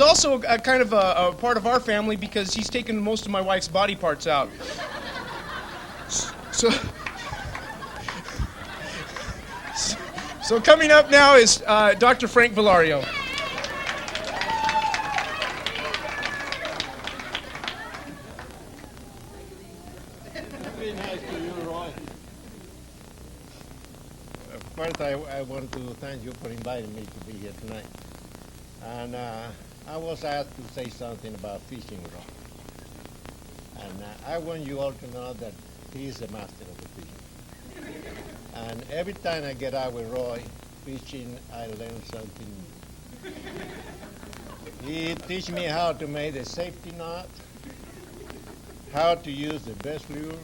also a kind of a part of our family because he's taken most of my wife's body parts out. So coming up now is Dr. Frank Villario. Very nice to you, Roy. First, I want to thank you for inviting me to be here tonight. And I was asked to say something about fishing, Roy. And I want you all to know that he is the master of the fishing. And every time I get out with Roy fishing, I learn something new. He teaches me how to make a safety knot, how to use the best lure,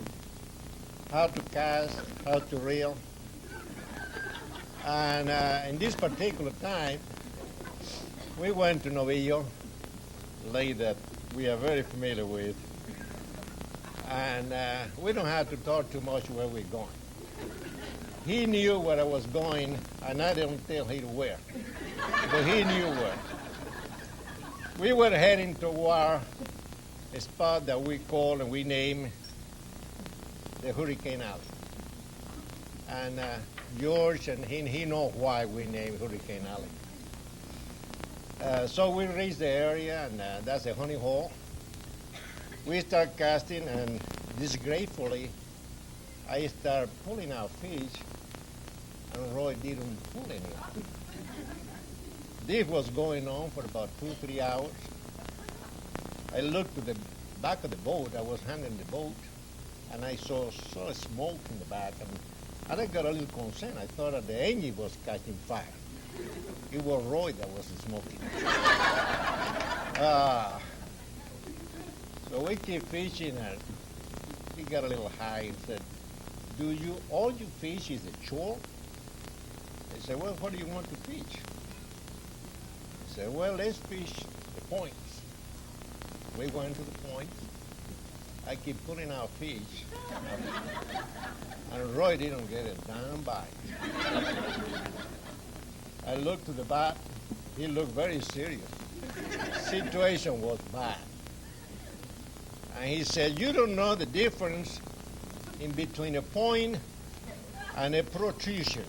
how to cast, how to reel. And in this particular time, we went to Novillo, a lake that we are very familiar with. And we don't have to talk too much where we're going. He knew where I was going, and I didn't tell him where. But he knew where. We were heading toward a spot that we call and we name the Hurricane Alley. And George and he know why we named Hurricane Alley. So we reached the area, and that's a honey hole. We start casting, and disgracefully, I start pulling out fish, and Roy didn't pull any. This was going on for about 2-3 hours. I looked to the back of the boat. I was handling the boat, and I saw smoke in the back, and I got a little concerned. I thought that the engine was catching fire. It was Roy that was smoking. So we keep fishing, and he got a little high and said, all you fish is a chore? I said, well, what do you want to fish? He said, well, let's fish the points. We went to the point. I keep pulling out fish. And Roy didn't get a damn bite. I looked to the bat. He looked very serious. Situation was bad. And he said, you don't know the difference in between a point and a protrusion.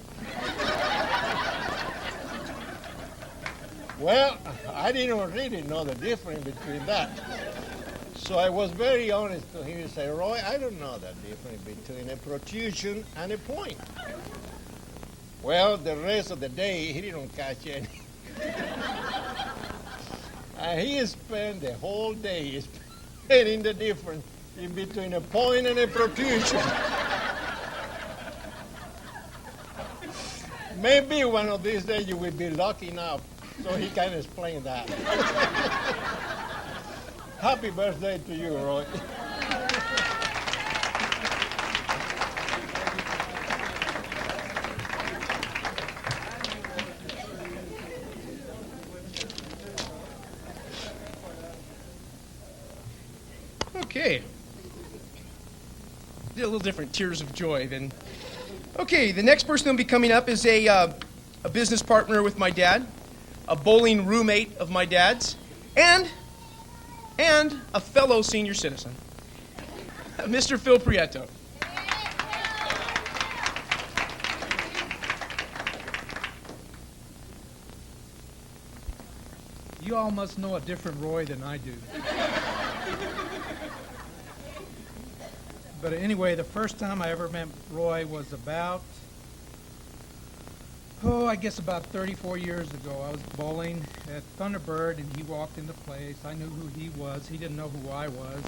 Well, I didn't really know the difference between that. So I was very honest to him and said, Roy, I don't know the difference between a protrusion and a point. Well, the rest of the day, he didn't catch any. And he spent the whole day explaining the difference in between a point and a protrusion. Maybe one of these days you will be lucky enough so he can explain that. Happy birthday to you, Roy. Okay. Did a little different tears of joy than. Okay, the next person that'll be coming up is a business partner with my dad, a bowling roommate of my dad's, and a fellow senior citizen, Mr. Phil Prieto. You all must know a different Roy than I do. But anyway, the first time I ever met Roy was about 34 years ago. I was bowling at Thunderbird, and he walked into place. I knew who he was. He didn't know who I was.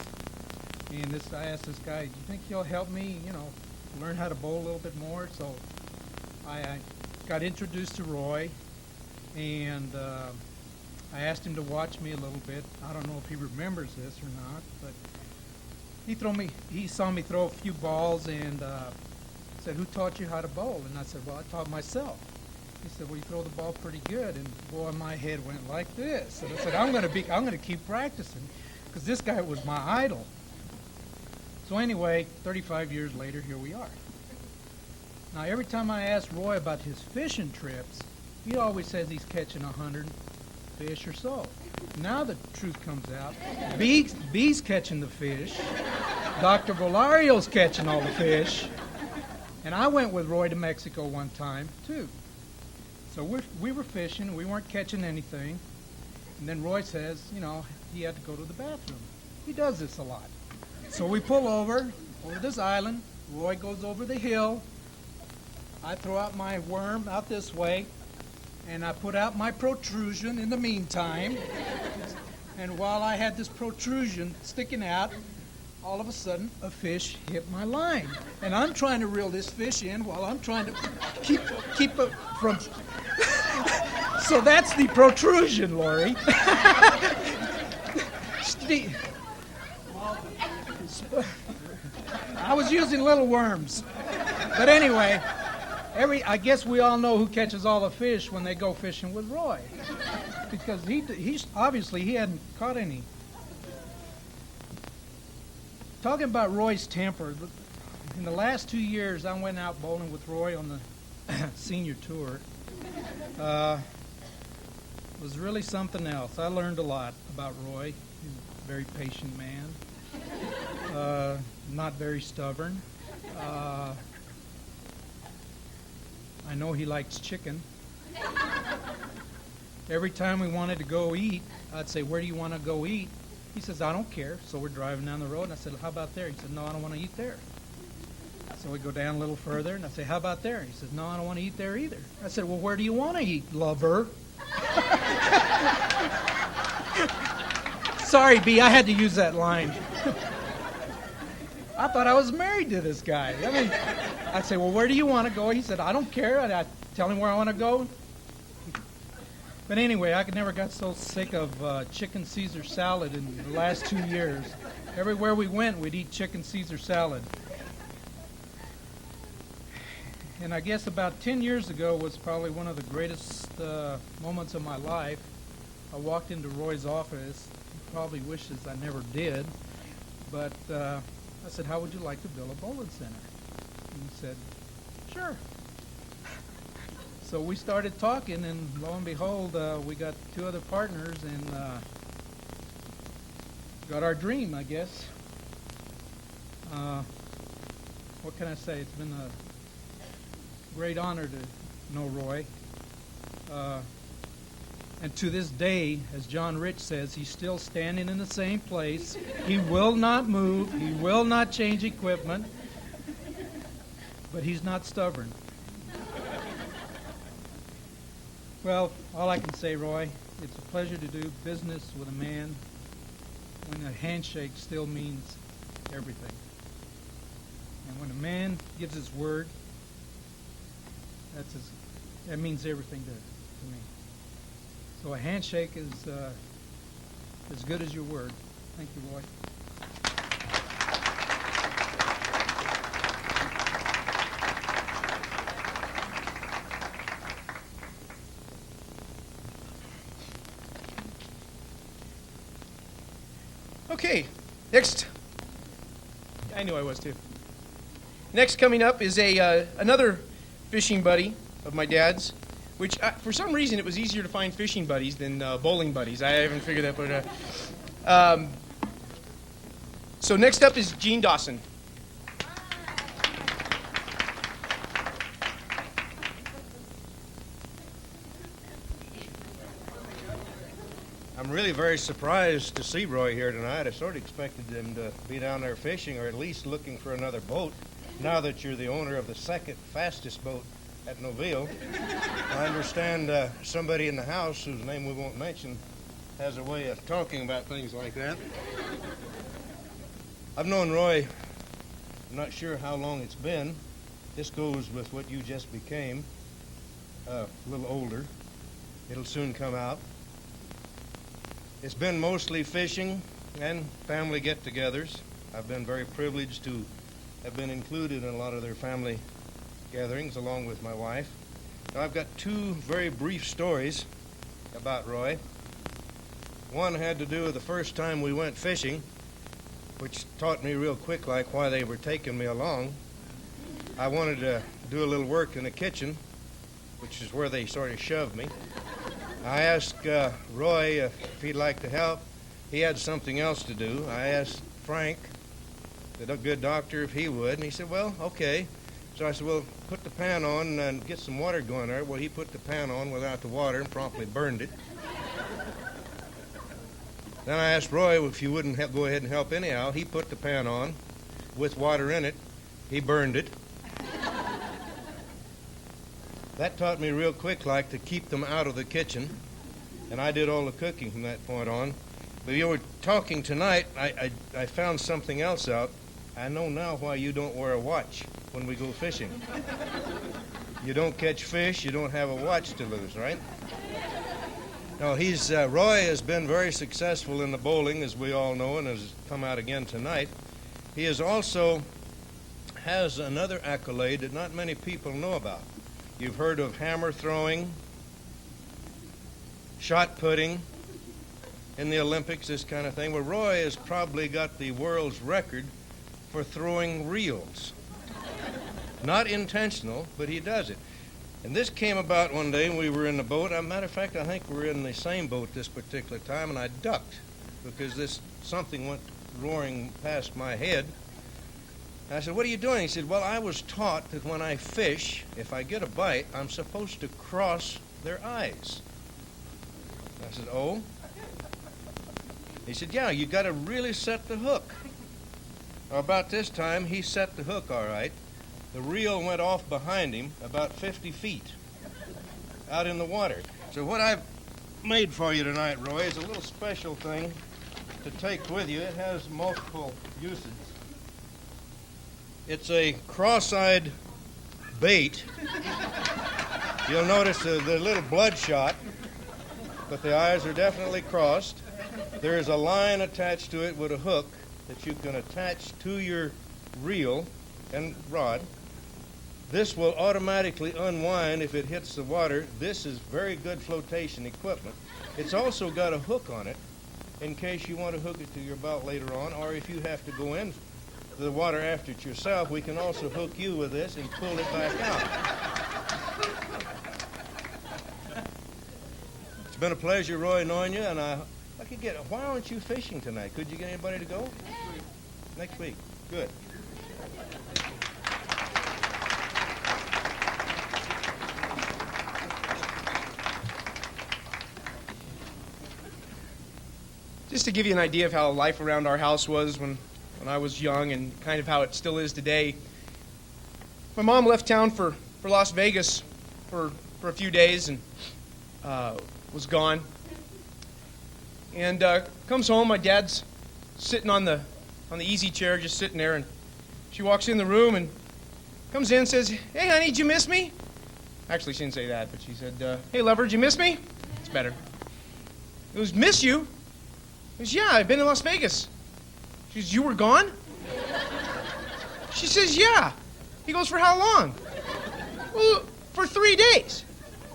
And I asked this guy, do you think he'll help me, learn how to bowl a little bit more? So I got introduced to Roy, and I asked him to watch me a little bit. I don't know if he remembers this or not, but he saw me throw a few balls and said, who taught you how to bowl? And I said, well, I taught myself. He said, well, you throw the ball pretty good. And boy, my head went like this. And I said, I'm going to keep practicing, because this guy was my idol. So anyway, 35 years later, here we are. Now, every time I ask Roy about his fishing trips, he always says he's catching 100 fish or so. Now the truth comes out. B's catching the fish. Dr. Volario's catching all the fish. And I went with Roy to Mexico one time, too. So we were fishing. We weren't catching anything. And then Roy says, he had to go to the bathroom. He does this a lot. So we pull over this island. Roy goes over the hill. I throw out my worm out this way. And I put out my protrusion in the meantime. And while I had this protrusion sticking out, all of a sudden, a fish hit my line. And I'm trying to reel this fish in while I'm trying to keep it from... So that's the protrusion, Lori. I was using little worms. But anyway... I guess we all know who catches all the fish when they go fishing with Roy, because he's obviously he hadn't caught any. Talking about Roy's temper, in the last 2 years I went out bowling with Roy on the senior tour. It was really something else. I learned a lot about Roy. He's a very patient man, not very stubborn. I know he likes chicken. Every time we wanted to go eat, I'd say, where do you want to go eat? He says, I don't care. So we're driving down the road, and I said, how about there? He said, no, I don't want to eat there. So we go down a little further, and I say, how about there? He says, no, I don't want to eat there either. I said, well, where do you want to eat, lover? Sorry, B, I had to use that line. I thought I was married to this guy. I'd say, well, where do you want to go? He said, I don't care. I'd tell him where I want to go. But anyway, I never got so sick of chicken Caesar salad in the last 2 years. Everywhere we went, we'd eat chicken Caesar salad. And I guess about 10 years ago was probably one of the greatest moments of my life. I walked into Roy's office. He probably wishes I never did. But I said, how would you like to build a bowling center? And he said, sure. So we started talking, and lo and behold, we got 2 other partners and got our dream, I guess. What can I say? It's been a great honor to know Roy. And to this day, as John Rich says, he's still standing in the same place. He will not move. He will not change equipment. But he's not stubborn. Well, all I can say, Roy, it's a pleasure to do business with a man when a handshake still means everything. And when a man gives his word, that means everything to me. So a handshake is as good as your word. Thank you, Roy. Okay, next. I knew I was too. Next coming up is another fishing buddy of my dad's, which for some reason it was easier to find fishing buddies than bowling buddies. I haven't figured that, but so next up is Gene Dawson. I'm really very surprised to see Roy here tonight. I sort of expected him to be down there fishing or at least looking for another boat, now that you're the owner of the second fastest boat at Noville. I understand somebody in the house, whose name we won't mention, has a way of talking about things like that. I've known Roy, I'm not sure how long it's been. This goes with what you just became, a little older. It'll soon come out. It's been mostly fishing and family get-togethers. I've been very privileged to have been included in a lot of their family gatherings along with my wife. Now, I've got two very brief stories about Roy. One had to do with the first time we went fishing, which taught me real quick like why they were taking me along. I wanted to do a little work in the kitchen, which is where they sort of shoved me. I asked Roy if he'd like to help. He had something else to do. I asked Frank, the good doctor, if he would, and he said, well, okay. So I said, well, put the pan on and get some water going there. Well, he put the pan on without the water and promptly burned it. Then I asked Roy if you wouldn't go ahead and help anyhow. He put the pan on with water in it. He burned it. That taught me real quick like to keep them out of the kitchen, and I did all the cooking from that point on. But you were talking tonight, I found something else out. I know now why you don't wear a watch when we go fishing. You don't catch fish, you don't have a watch to lose, right? No, Roy has been very successful in the bowling, as we all know, and has come out again tonight. He has another accolade that not many people know about. You've heard of hammer throwing, shot putting in the Olympics, this kind of thing. Well, Roy has probably got the world's record for throwing reels. Not intentional, but he does it. And this came about one day when we were in the boat. As a matter of fact, I think we were in the same boat this particular time, and I ducked because something went roaring past my head. I said, what are you doing? He said, well, I was taught that when I fish, if I get a bite, I'm supposed to cross their eyes. I said, oh? He said, yeah, you got to really set the hook. Well, about this time, he set the hook all right. The reel went off behind him about 50 feet out in the water. So what I've made for you tonight, Roy, is a little special thing to take with you. It has multiple uses. It's a cross-eyed bait. You'll notice the little bloodshot, but the eyes are definitely crossed. There is a line attached to it with a hook that you can attach to your reel and rod. This will automatically unwind if it hits the water. This is very good flotation equipment. It's also got a hook on it in case you want to hook it to your belt later on, or if you have to go in the water after it yourself, we can also hook you with this and pull it back out. It's been a pleasure, Roy, knowing you, and why aren't you fishing tonight? Could you get anybody to go? Next week. Good. Just to give you an idea of how life around our house was when I was young and kind of how it still is today. My mom left town for Las Vegas for a few days, and was gone. And comes home, my dad's sitting on the easy chair, just sitting there, and she walks in the room and comes in and says, "Hey, honey, did you miss me?" Actually, she didn't say that, but she said, "Hey, lover, did you miss me?" It's better. It was, "Miss you?" He goes, "Yeah, I've been in Las Vegas." She says, "You were gone?" She says, "Yeah." He goes, "For how long?" "Well, for 3 days."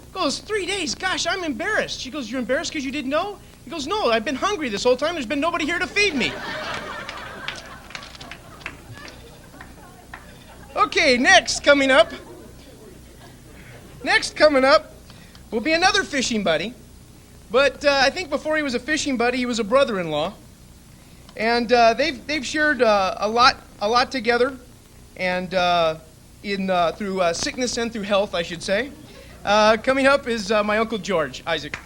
He goes, 3 days? Gosh, I'm embarrassed. She goes, "You're embarrassed because you didn't know?" He goes, "No, I've been hungry this whole time. There's been nobody here to feed me." Okay, next coming up will be another fishing buddy. But I think before he was a fishing buddy, he was a brother-in-law. And they've shared a lot together, and through sickness and through health, I should say. Coming up is my Uncle George, Isaac.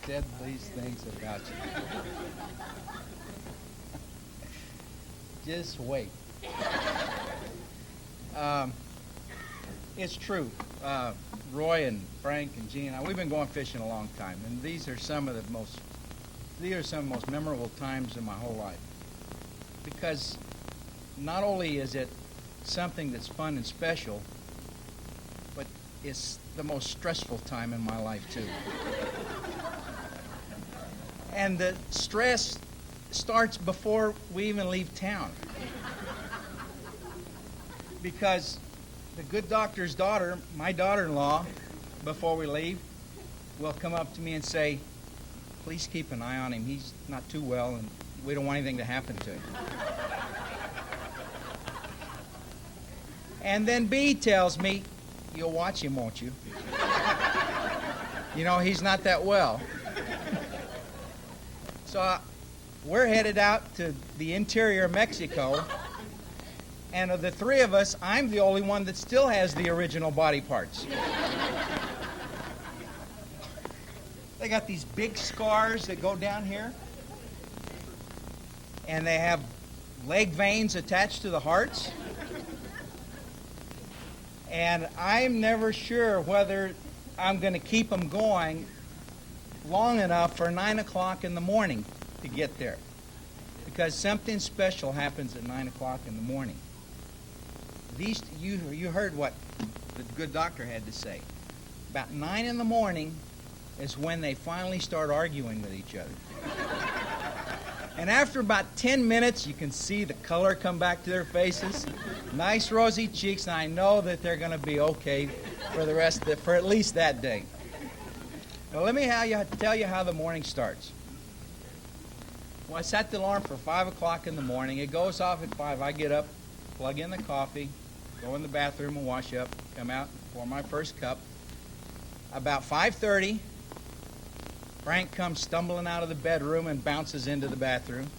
Said these things about you. Just wait. It's true. Roy and Frank and Gene, we've been going fishing a long time, and these are some of the most memorable times in my whole life. Because not only is it something that's fun and special, but it's the most stressful time in my life too. And the stress starts before we even leave town. Because the good doctor's daughter, my daughter-in-law, before we leave, will come up to me and say, "Please keep an eye on him. He's not too well, and we don't want anything to happen to him." And then B tells me, "You'll watch him, won't you? You know, he's not that well." So we're headed out to the interior of Mexico, and of the three of us, I'm the only one that still has the original body parts. They got these big scars that go down here, and they have leg veins attached to the hearts. And I'm never sure whether I'm going to keep them going long enough for 9 o'clock in the morning to get there. Because something special happens at 9 o'clock in the morning. You heard what the good doctor had to say. About 9 in the morning is when they finally start arguing with each other. And after about 10 minutes, you can see the color come back to their faces. Nice rosy cheeks, and I know that they're going to be okay for at least that day. Well, let me tell you how the morning starts. Well, I set the alarm for 5 o'clock in the morning. It goes off at 5. I get up, plug in the coffee, go in the bathroom and wash up, come out, pour my first cup. About 5:30, Frank comes stumbling out of the bedroom and bounces into the bathroom.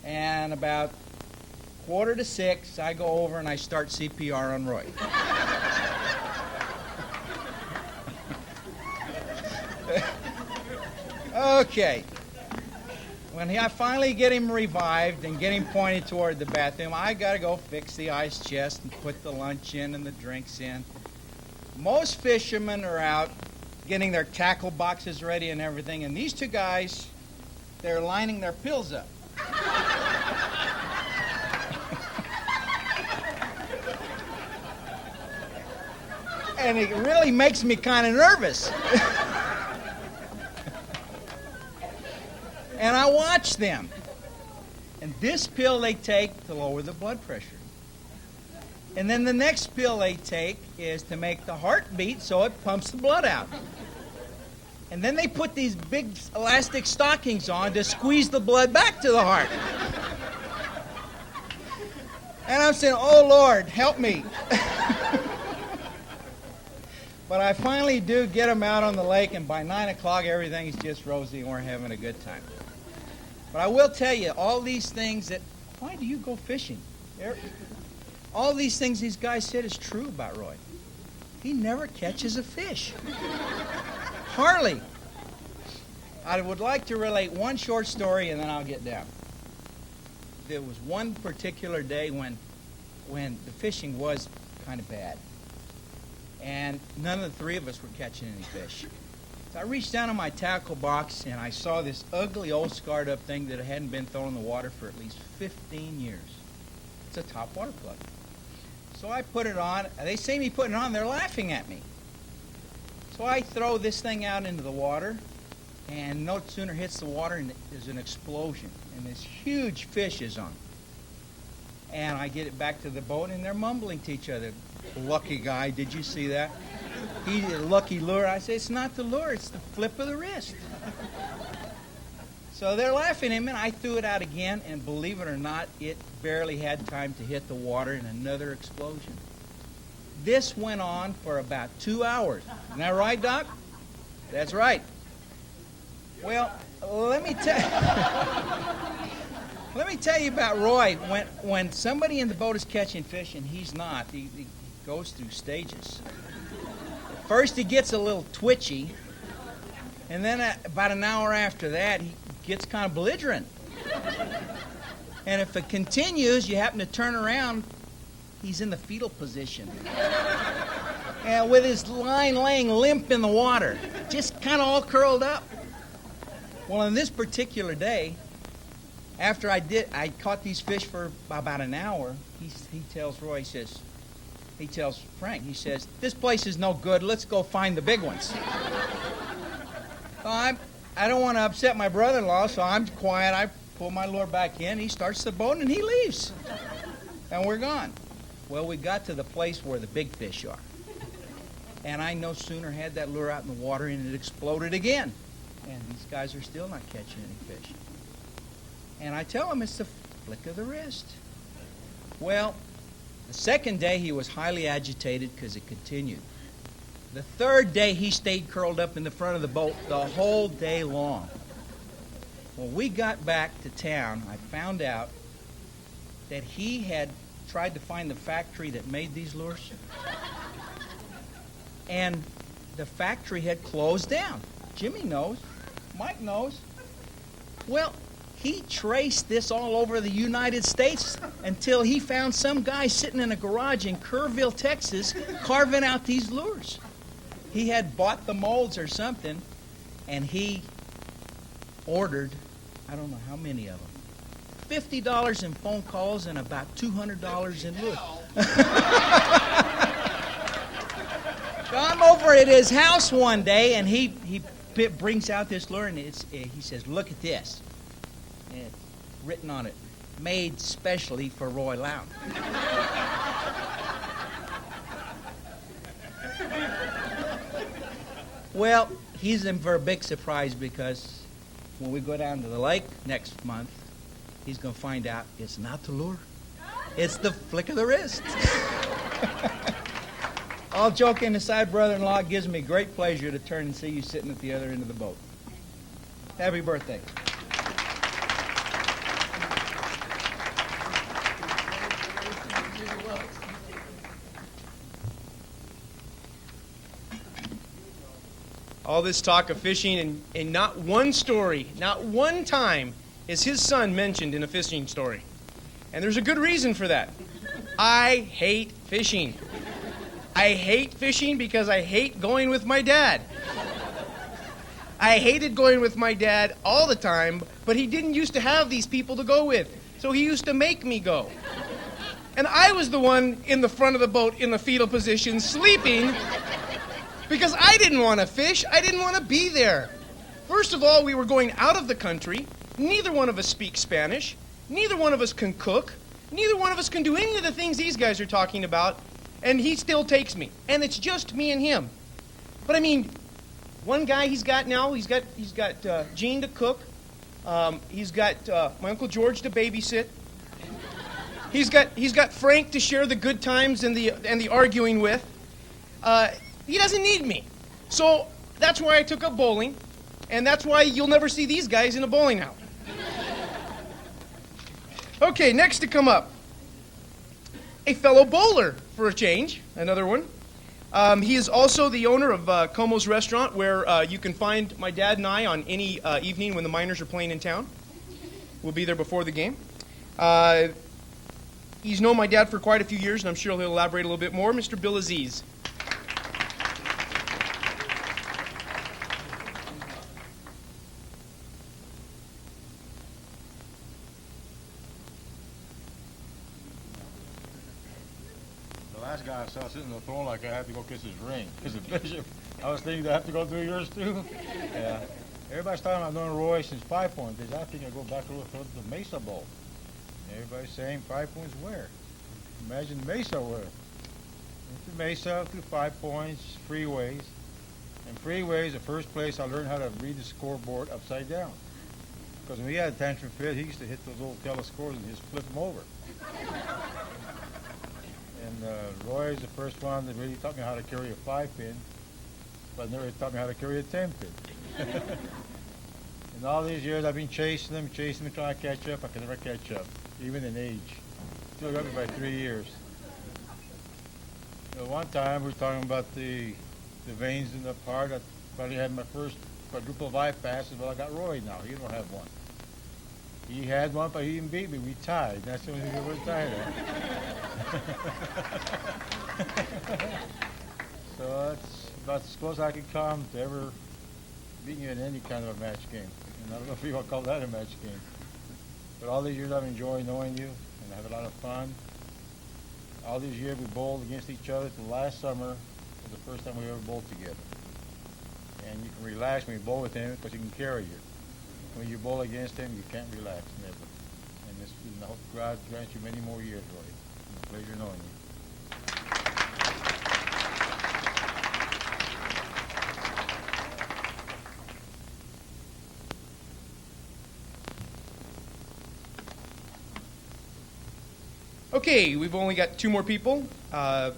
And about 5:45, I go over and I start CPR on Roy. Okay. When I finally get him revived and get him pointed toward the bathroom, I got to go fix the ice chest and put the lunch in and the drinks in. Most fishermen are out getting their tackle boxes ready and everything, and these two guys, they're lining their pills up. And it really makes me kind of nervous. And I watch them. And this pill they take to lower the blood pressure. And then the next pill they take is to make the heart beat so it pumps the blood out. And then they put these big elastic stockings on to squeeze the blood back to the heart. And I'm saying, "Oh, Lord, help me." But I finally do get them out on the lake, and by 9 o'clock, everything's just rosy, and we're having a good time. But I will tell you, all these things why do you go fishing? All these things these guys said is true about Roy. He never catches a fish. Hardly. I would like to relate one short story, and then I'll get down. There was one particular day when the fishing was kind of bad. and none of the three of us were catching any fish. So I reached down in my tackle box, and I saw this ugly old scarred up thing that hadn't been thrown in the water for at least 15 years. It's a top water plug. So I put it on. They see me putting it on, they're laughing at me. So I throw this thing out into the water, and no sooner hits the water and there's an explosion, and this huge fish is on. And I get it back to the boat, and they're mumbling to each other. Lucky guy, did you see that? He did a lucky lure. I say, it's not the lure, it's the flip of the wrist. So they're laughing at me, and I threw it out again, and believe it or not, it barely had time to hit the water, and another explosion. This went on for about 2 hours. Isn't that right, Doc? That's right. Well, let me tell you about Roy. When somebody in the boat is catching fish and he's not, he goes through stages. First he gets a little twitchy, and then about an hour after that he gets kind of belligerent. And if it continues, you happen to turn around, he's in the fetal position. And with his line laying limp in the water, just kind of all curled up. Well, on this particular day, after I caught these fish for about an hour, he tells Roy, he tells Frank, he says, this place is no good, let's go find the big ones. So I don't want to upset my brother-in-law, so I'm quiet. I pull my lure back in, he starts the boat, and he leaves. And we're gone. Well, we got to the place where the big fish are. And I no sooner had that lure out in the water, and it exploded again. And these guys are still not catching any fish. And I tell him it's the flick of the wrist. Well, the second day he was highly agitated because it continued. The third day he stayed curled up in the front of the boat the whole day long. When we got back to town, I found out that he had tried to find the factory that made these lures. And the factory had closed down. Jimmy knows. Mike knows. Well, he traced this all over the United States until he found some guy sitting in a garage in Kerrville, Texas, carving out these lures. He had bought the molds or something, and he ordered, I don't know how many of them, $50 in phone calls and about $200 in lures. So I'm over at his house one day, and he brings out this lure, and he says, look at this. And it's written on it, made specially for Roy Lown. Well, he's in for a big surprise because when we go down to the lake next month, he's going to find out it's not the lure. It's the flick of the wrist. All joking aside, brother-in-law, it gives me great pleasure to turn and see you sitting at the other end of the boat. Happy birthday. All this talk of fishing, and not one story, not one time is his son mentioned in a fishing story. And there's a good reason for that. I hate fishing. I hate fishing because I hate going with my dad. I hated going with my dad all the time, but he didn't used to have these people to go with, so he used to make me go. And I was the one in the front of the boat in the fetal position sleeping because I didn't want to fish. I didn't want to be there. First of all, we were going out of the country. Neither one of us speaks Spanish. Neither one of us can cook. Neither one of us can do any of the things these guys are talking about. And he still takes me. And it's just me and him. But I mean, one guy he's got Gene to cook. He's got my Uncle George to babysit. He's got Frank to share the good times and the arguing with. He doesn't need me. So that's why I took up bowling, and that's why you'll never see these guys in a bowling alley. Okay, next to come up, a fellow bowler for a change, another one. He is also the owner of Como's Restaurant, where you can find my dad and I on any evening when the Miners are playing in town. We'll be there before the game. He's known my dad for quite a few years, and I'm sure he'll elaborate a little bit more. Mr. Bill Aziz. last guy I saw sitting on the throne like I had to go kiss his ring. Because the bishop, I was thinking, do I have to go through yours too? Yeah. Everybody's talking about knowing Roy since 5 Points. I think I go back a little further to the Mesa Bowl. Everybody's saying 5 Points where? Imagine Mesa where. Into Mesa, through 5 Points, freeways. And freeways, the first place I learned how to read the scoreboard upside down. Because when he had a tantrum fit, he used to hit those old telescores and just flip them over. And Roy's the first one that really taught me how to carry a 5-pin, but never taught me how to carry a 10-pin. And all these years I've been chasing him, trying to catch up. I could never catch up, even in age. Still got me by 3 years. One time we were talking about the veins in the part. I finally had my first quadruple bypass. Well, I got Roy now. He don't have one. He had one, but he didn't beat me. We tied. That's the only thing we were tied at. So that's about as close I could come to ever beating you in any kind of a match game. And I don't know if you want to call that a match game. But all these years I've enjoyed knowing you, and I have a lot of fun. All these years we bowled against each other. Till last summer was the first time we ever bowled together. And you can relax when you bowl with him because he can carry you. When you bowl against him, you can't relax, never. And I hope God grants you many more years, Roy. It's a pleasure knowing you. Okay, we've only got 2 more people, and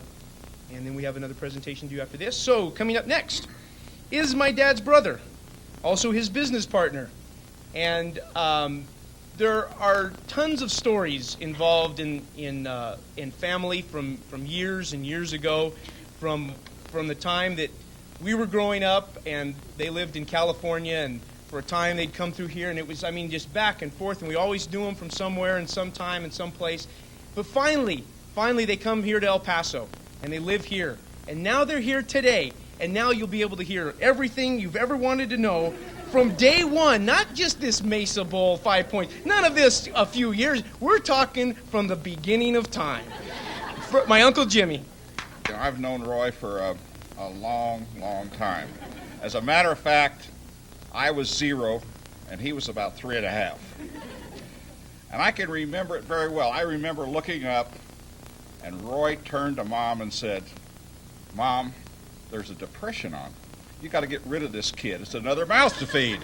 then we have another presentation due after this. So, coming up next is my dad's brother, also his business partner. And there are tons of stories involved in family from years and years ago, from the time that we were growing up and they lived in California, and for a time they'd come through here, and it was, I mean, just back and forth, and we always knew them from somewhere and some time and some place. But finally they come here to El Paso, and they live here. And now they're here today, and now you'll be able to hear everything you've ever wanted to know from day one, not just this Mesa Bowl 5 Points, none of this a few years. We're talking from the beginning of time. My Uncle Jimmy. I've known Roy for a long, long time. As a matter of fact, I was 0, and he was about 3.5. And I can remember it very well. I remember looking up, and Roy turned to Mom and said, "Mom, there's a depression on. You got to get rid of this kid. It's another mouth to feed."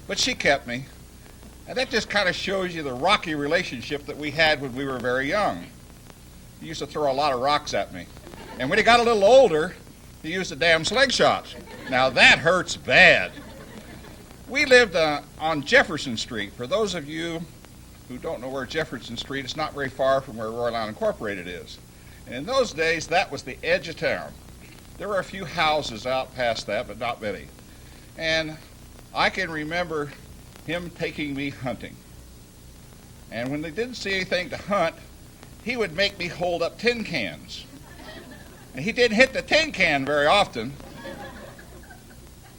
But she kept me. And that just kind of shows you the rocky relationship that we had when we were very young. He used to throw a lot of rocks at me. And when he got a little older, he used a damn slingshot. Now that hurts bad. We lived on Jefferson Street. For those of you who don't know where Jefferson Street, it's not very far from where Roy Lown Incorporated is. And in those days, that was the edge of town. There were a few houses out past that, but not many. And I can remember him taking me hunting. And when they didn't see anything to hunt, he would make me hold up tin cans. And he didn't hit the tin can very often.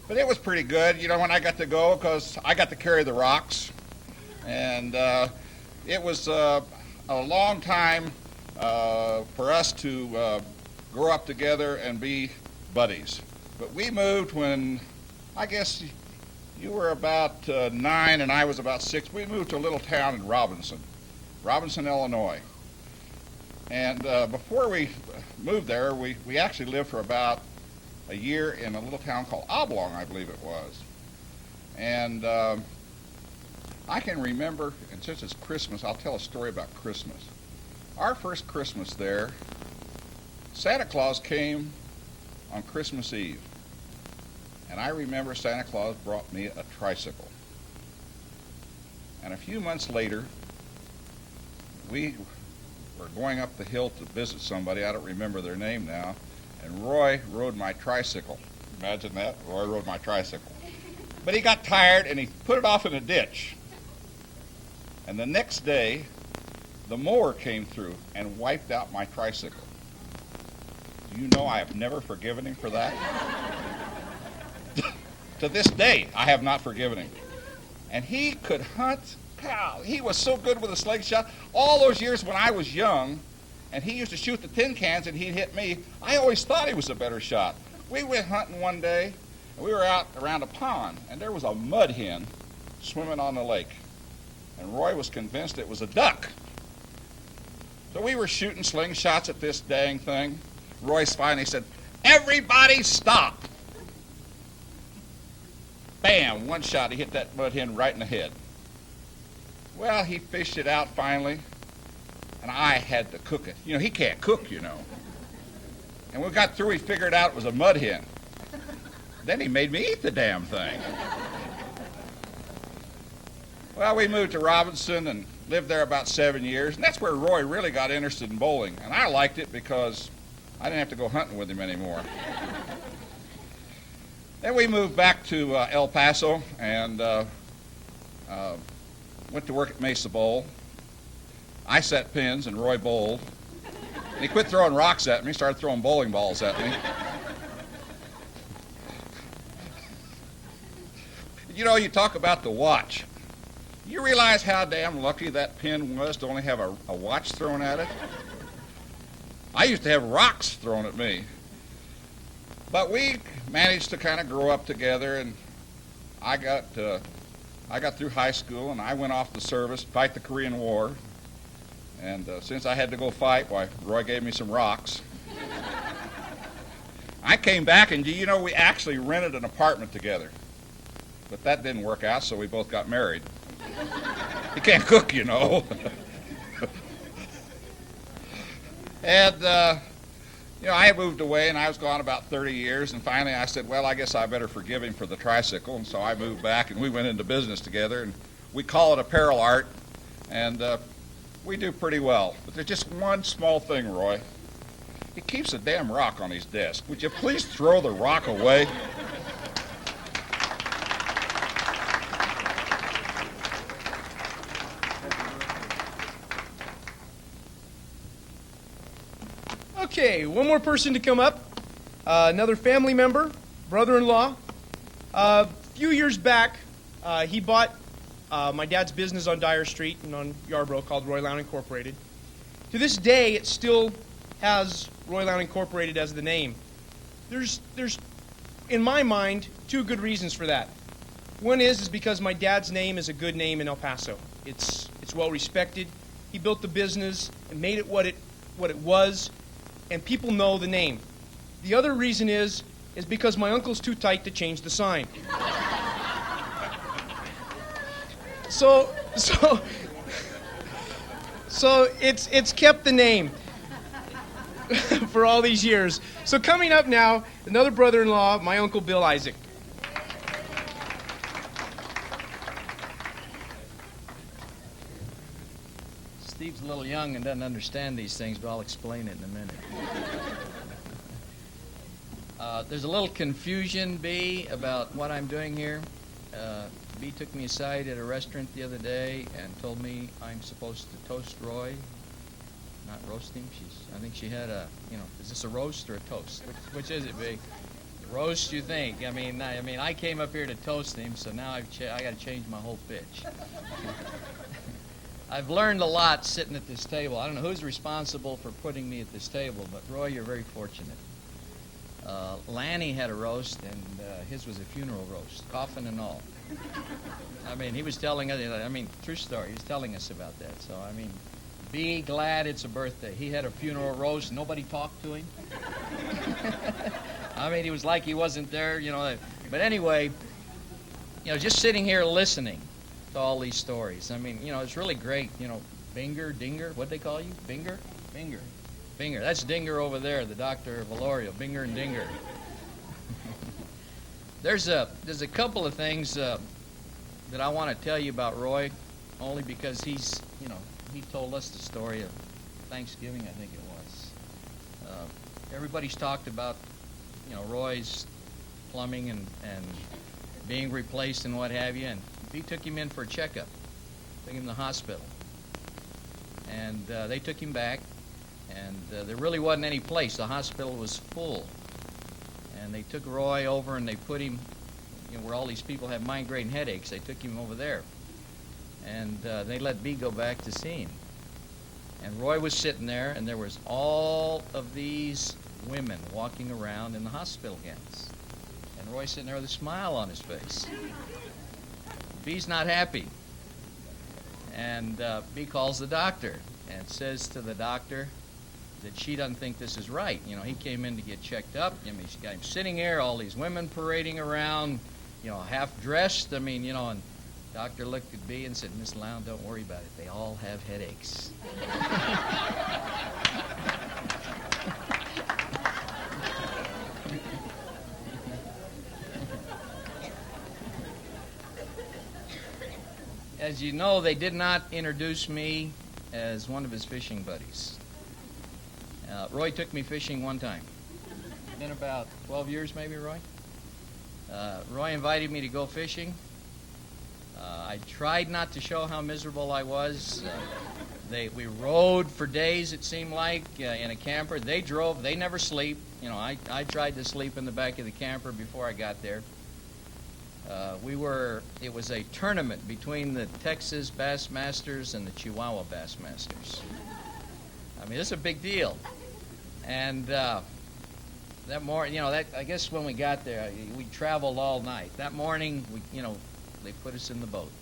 But it was pretty good, you know, when I got to go, because I got to carry the rocks. And it was a long time for us to grow up together and be buddies. But we moved when, I guess you were about 9 and I was about 6. We moved to a little town in Robinson, Illinois. And before we moved there, we actually lived for about a year in a little town called Oblong, I believe it was. And I can remember, and since it's Christmas, I'll tell a story about Christmas. Our first Christmas there, Santa Claus came on Christmas Eve. And I remember Santa Claus brought me a tricycle. And a few months later, we were going up the hill to visit somebody, I don't remember their name now, and Roy rode my tricycle. Imagine that, Roy rode my tricycle. But he got tired and he put it off in a ditch. And the next day, the mower came through and wiped out my tricycle. Do you know I have never forgiven him for that? To this day, I have not forgiven him. And he could hunt cow, he was so good with a slingshot. All those years when I was young, and he used to shoot the tin cans and he'd hit me, I always thought he was a better shot. We went hunting one day, and we were out around a pond, and there was a mud hen swimming on the lake. And Roy was convinced it was a duck. So we were shooting slingshots at this dang thing. Roy finally said, "Everybody stop!" Bam, one shot, he hit that mud hen right in the head. Well, he fished it out finally, and I had to cook it. You know, he can't cook, you know. And when we got through, he figured out it was a mud hen. Then he made me eat the damn thing. Well, we moved to Robinson and lived there about 7 years, and that's where Roy really got interested in bowling. And I liked it because I didn't have to go hunting with him anymore. Then we moved back to El Paso and went to work at Mesa Bowl. I set pins and Roy bowled. And he quit throwing rocks at me, started throwing bowling balls at me. You know, you talk about the watch. You realize how damn lucky that pin was to only have a watch thrown at it? I used to have rocks thrown at me. But we managed to kind of grow up together, and I got through high school, and I went off to service, fight the Korean War. And since I had to go fight, why, Roy gave me some rocks. I came back, and you know, we actually rented an apartment together. But that didn't work out, so we both got married. You can't cook, you know. And, you know, I had moved away, and I was gone about 30 years, and finally I said, well, I guess I better forgive him for the tricycle, and so I moved back, and we went into business together, and we call it apparel art, and we do pretty well. But there's just one small thing, Roy. He keeps a damn rock on his desk. Would you please throw the rock away? Okay, one more person to come up. Another family member, brother-in-law. A few years back, he bought my dad's business on Dyer Street and on Yarborough called Lown Incorporated. To this day, it still has Lown Incorporated as the name. There's, in my mind, two good reasons for that. One is because my dad's name is a good name in El Paso. It's well respected. He built the business and made it what it was, and people know the name. The other reason is because my uncle's too tight to change the sign. So it's kept the name for all these years. So coming up now, another brother-in-law, my Uncle Bill Isaac. Steve's a little young and doesn't understand these things, but I'll explain it in a minute. There's a little confusion, B, about what I'm doing here. B took me aside at a restaurant the other day and told me I'm supposed to toast Roy, not roast him. I think she had is this a roast or a toast? Which is it, B? Roast, you think? I mean, I came up here to toast him, so now I got to change my whole pitch. I've learned a lot sitting at this table. I don't know who's responsible for putting me at this table, but Roy, you're very fortunate. Lanny had a roast, and his was a funeral roast, coffin and all. I mean, he was telling us, true story, he was telling us about that. So, be glad it's a birthday. He had a funeral roast, nobody talked to him. He was like he wasn't there, But anyway, just sitting here listening to all these stories. It's really great. Binger, Dinger, what'd they call you? Binger? Binger. That's Dinger over there, the doctor of Valorio. Binger and Dinger. There's a couple of things that I want to tell you about Roy, only because he told us the story of Thanksgiving, I think it was. Everybody's talked about, Roy's plumbing and being replaced and what have you, and he took him in for a checkup, took him to the hospital. And they took him back, and there really wasn't any place. The hospital was full. And they took Roy over and they put him, where all these people have migraine headaches. They took him over there. and they let B go back to scene. And Roy was sitting there, and there was all of these women walking around in the hospital gowns. And Roy's sitting there with a smile on his face. B's not happy. And B calls the doctor and says to the doctor that she doesn't think this is right. You know, he came in to get checked up. I mean, she got him sitting here, all these women parading around, you know, half dressed. I mean, you know, and doctor looked at B and said, "Miss Lown, don't worry about it. They all have headaches." As you know, they did not introduce me as one of his fishing buddies. Roy took me fishing one time. It's been about 12 years maybe, Roy? Roy invited me to go fishing. I tried not to show how miserable I was. We rode for days, it seemed like, in a camper. They drove. They never sleep. You know, I tried to sleep in the back of the camper before I got there. It was a tournament between the Texas Bassmasters and the Chihuahua Bassmasters. I mean, this is a big deal. And that morning, you know, I guess when we got there, we traveled all night. That morning, they put us in the boat.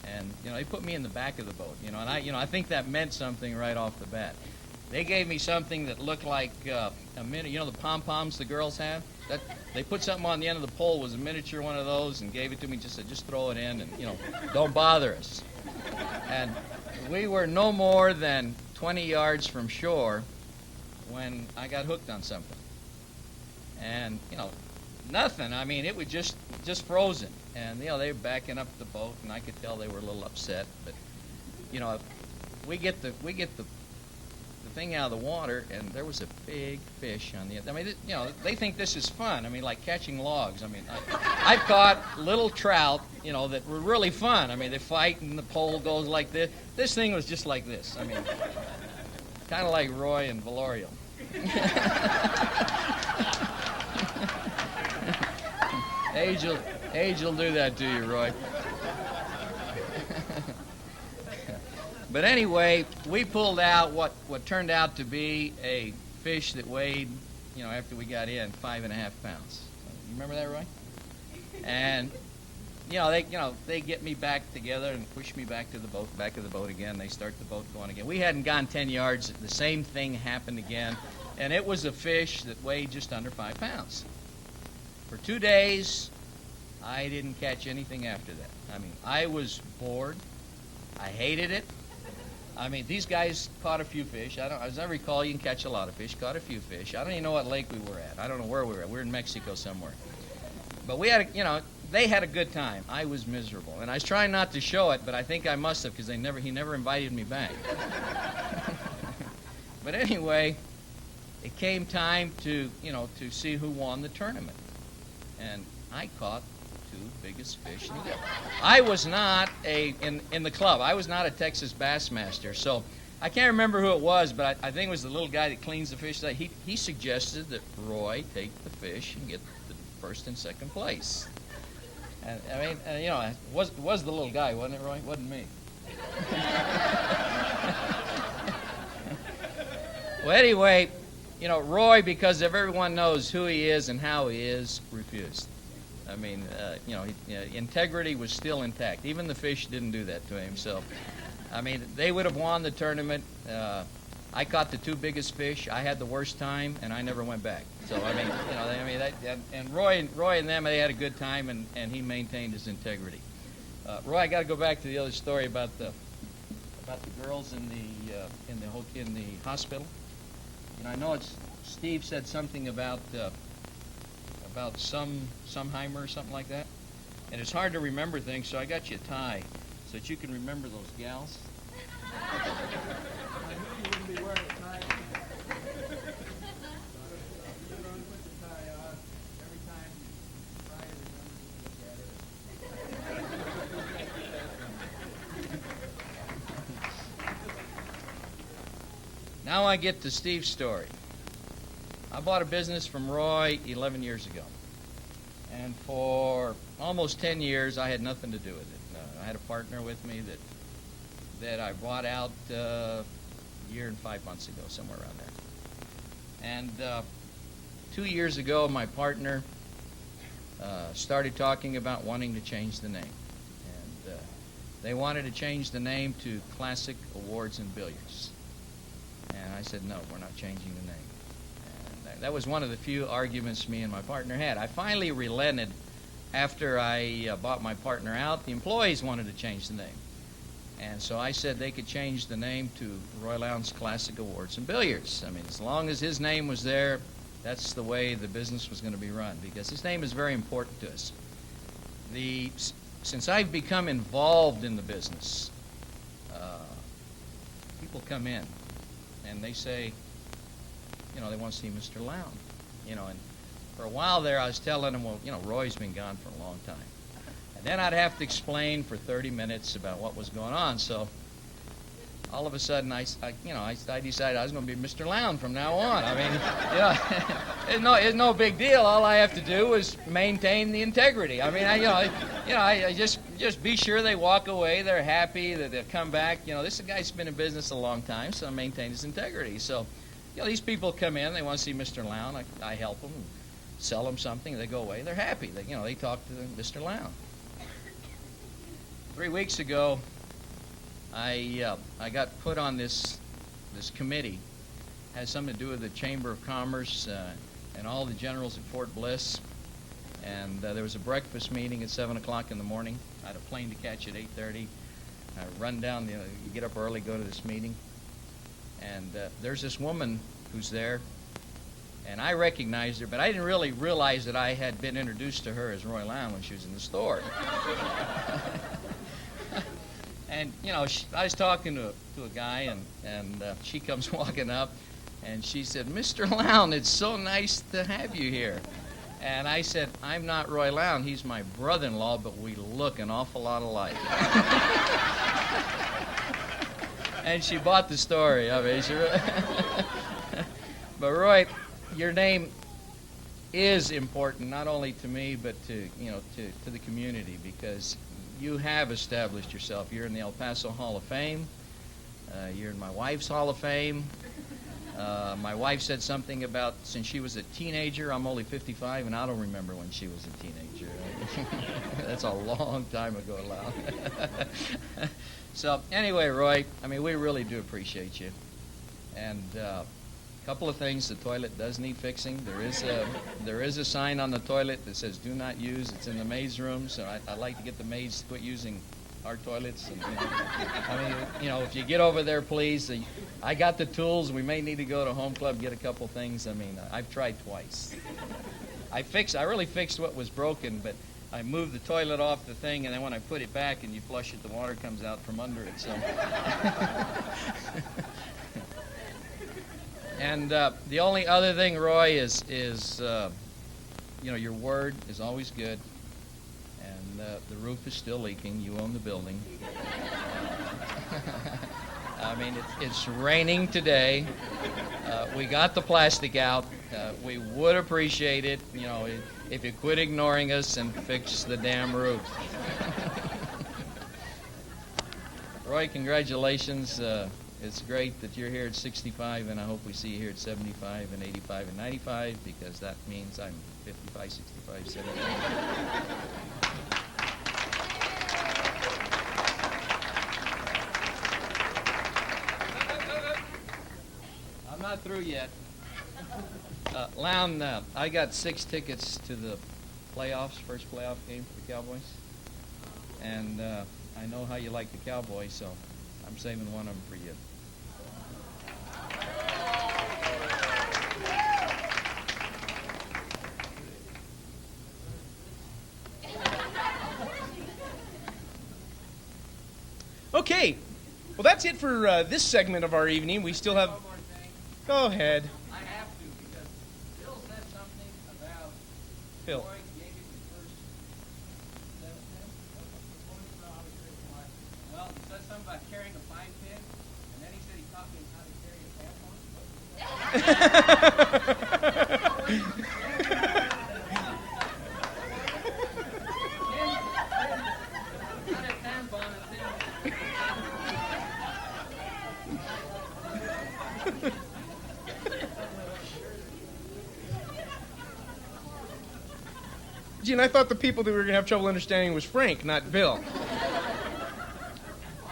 And, you know, they put me in the back of the boat, you know, and I think that meant something right off the bat. They gave me something that looked like a mini, you know, the pom-poms the girls have? They put something on the end of the pole, was a miniature one of those, and gave it to me, just said, just throw it in and, you know, don't bother us. And we were no more than 20 yards from shore when I got hooked on something. And, you know, nothing. I mean, it was just frozen. And, you know, they were backing up the boat, and I could tell they were a little upset. But, you know, we get the thing out of the water, and there was a big fish on the end. I mean, you know, they think this is fun. I mean, like catching logs. I mean, I've caught little trout, you know, that were really fun. I mean, they fight, and the pole goes like this. This thing was just like this. I mean, kind of like Roy and Valorio. Age will do that to you, Roy. But anyway, we pulled out what turned out to be a fish that weighed, you know, after we got in, 5.5 pounds. You remember that, Roy? And they get me back together and push me back of the boat again. They start the boat going again. We hadn't gone 10 yards. The same thing happened again, and it was a fish that weighed just under 5 pounds. For 2 days, I didn't catch anything after that. I mean, I was bored. I hated it. I mean, these guys caught a few fish. As I recall, you can catch a lot of fish. Caught a few fish. I don't even know what lake we were at. I don't know where we were at. We were in Mexico somewhere. But we had, they had a good time. I was miserable, and I was trying not to show it, but I think I must have, because he never invited me back. But anyway, it came time to see who won the tournament, and I caught the 2 biggest fish in the world. I was not in the club. I was not a Texas Bassmaster, so I can't remember who it was, but I think it was the little guy that cleans the fish. He suggested that Roy take the fish and get the first and second place. And I mean, it was the little guy, wasn't it, Roy? It wasn't me. Well, anyway, Roy, because everyone knows who he is and how he is, refused. I mean, integrity was still intact. Even the fish didn't do that to him. So, I mean, they would have won the tournament. I caught the 2 biggest fish. I had the worst time, and I never went back. So, I mean, and Roy and them, they had a good time, and he maintained his integrity. Roy, I got to go back to the other story about the girls in the hospital. I know Steve said something about Sumheimer or something like that, and it's hard to remember things. So I got you a tie so that you can remember those gals. Now I get to Steve's story. I bought a business from Roy 11 years ago. And for almost 10 years, I had nothing to do with it. I had a partner with me that I bought out a year and 5 months ago, somewhere around there. And 2 years ago, my partner started talking about wanting to change the name. And they wanted to change the name to Classic Awards and Billiards. And I said, no, we're not changing the name. And that was one of the few arguments me and my partner had. I finally relented after I bought my partner out. The employees wanted to change the name. And so I said they could change the name to Roy Lown's Classic Awards and Billiards. I mean, as long as his name was there, that's the way the business was going to be run, because his name is very important to us. Since I've become involved in the business, people come in and they say, they want to see Mr. Lown. And for a while there I was telling them, well, Roy's been gone for a long time. And then I'd have to explain for 30 minutes about what was going on. So all of a sudden, I decided I was going to be Mr. Lown from now on. I mean, it's no big deal. All I have to do is maintain the integrity. I mean, I just be sure they walk away, they're happy, that they'll come back. This guy's been in business a long time, so I maintain his integrity. So, these people come in, they want to see Mr. Lown. I help them, sell them something, they go away, they're happy. They talk to Mr. Lown. 3 weeks ago, I got put on this committee. It has something to do with the Chamber of Commerce and all the generals at Fort Bliss. And there was a breakfast meeting at 7 o'clock in the morning. I had a plane to catch at 8:30. I run down, you get up early, go to this meeting. And there's this woman who's there. And I recognized her, but I didn't really realize that I had been introduced to her as Roy Lown when she was in the store. And, I was talking to a guy, and she comes walking up, and she said, Mr. Lown, it's so nice to have you here. And I said, I'm not Roy Lown. He's my brother-in-law, but we look an awful lot alike. And she bought the story. I mean, but Roy, your name is important, not only to me, but to the community, because you have established yourself. You're in the El Paso Hall of Fame. You're in my wife's Hall of Fame. My wife said something about since she was a teenager. I'm only 55, and I don't remember when she was a teenager. That's a long time ago, Lown. So anyway, Roy, I mean, we really do appreciate you. And a couple of things. The toilet does need fixing. There is a sign on the toilet that says "Do not use." It's in the maids' room, so I'd like to get the maids to quit using our toilets. And, if you get over there, please. I got the tools. We may need to go to Home Club, get a couple things. I mean, I've tried twice. I really fixed what was broken, but I moved the toilet off the thing, and then when I put it back and you flush it, the water comes out from under it. So. And the only other thing, Roy, is your word is always good. And the roof is still leaking. You own the building. I mean, it's raining today. We got the plastic out. We would appreciate it, if you quit ignoring us and fix the damn roof. Roy, congratulations. It's great that you're here at 65, and I hope we see you here at 75 and 85 and 95, because that means I'm 55, 65, 75. I'm not through yet. Lown, I got 6 tickets to the playoffs, first playoff game for the Cowboys. And I know how you like the Cowboys, so I'm saving one of them for you. Okay, well, that's it for this segment of our evening. We still have... Go ahead. I have to, because Bill said something about... Phil. Roy gave him the first 7 pins. Well, he said something about carrying a 5-pin, and then he said he taught me how to carry a tampon. Not a tampon. Gee, and I thought the people that we were going to have trouble understanding was Frank, not Bill.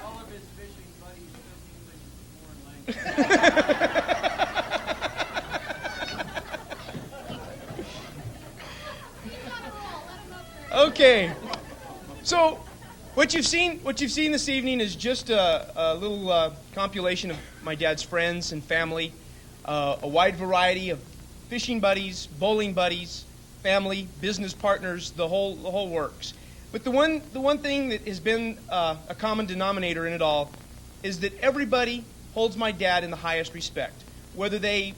All of his fishing buddies speak English as a foreign language. Okay. So, what you've seen this evening is just a little compilation of my dad's friends and family, a wide variety of fishing buddies, bowling buddies, family, business partners, the whole works. But the one thing that has been a common denominator in it all is that everybody holds my dad in the highest respect. Whether they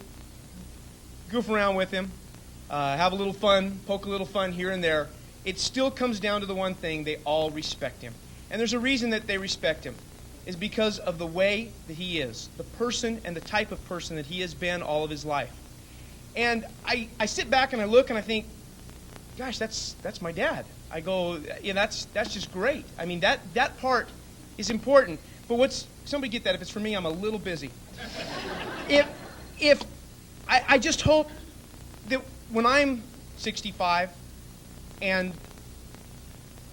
goof around with him, have a little fun, poke a little fun here and there, it still comes down to the one thing: they all respect him. And there's a reason that they respect him, is because of the way that he is, the person and the type of person that he has been all of his life. And I sit back and I look and I think, gosh, that's my dad. I go, yeah, that's just great. I mean, that part is important. But somebody get that? If it's for me, I'm a little busy. If I just hope that when I'm 65 and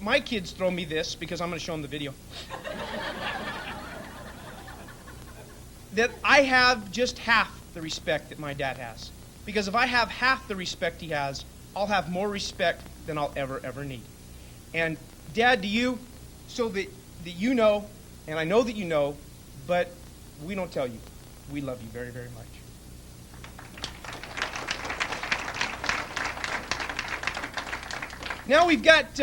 my kids throw me this, because I'm going to show them the video, that I have just half the respect that my dad has. Because if I have half the respect he has, I'll have more respect than I'll ever need. And Dad, to you, so that you know, and I know that you know, but we don't tell you, we love you very, very much. Now we've got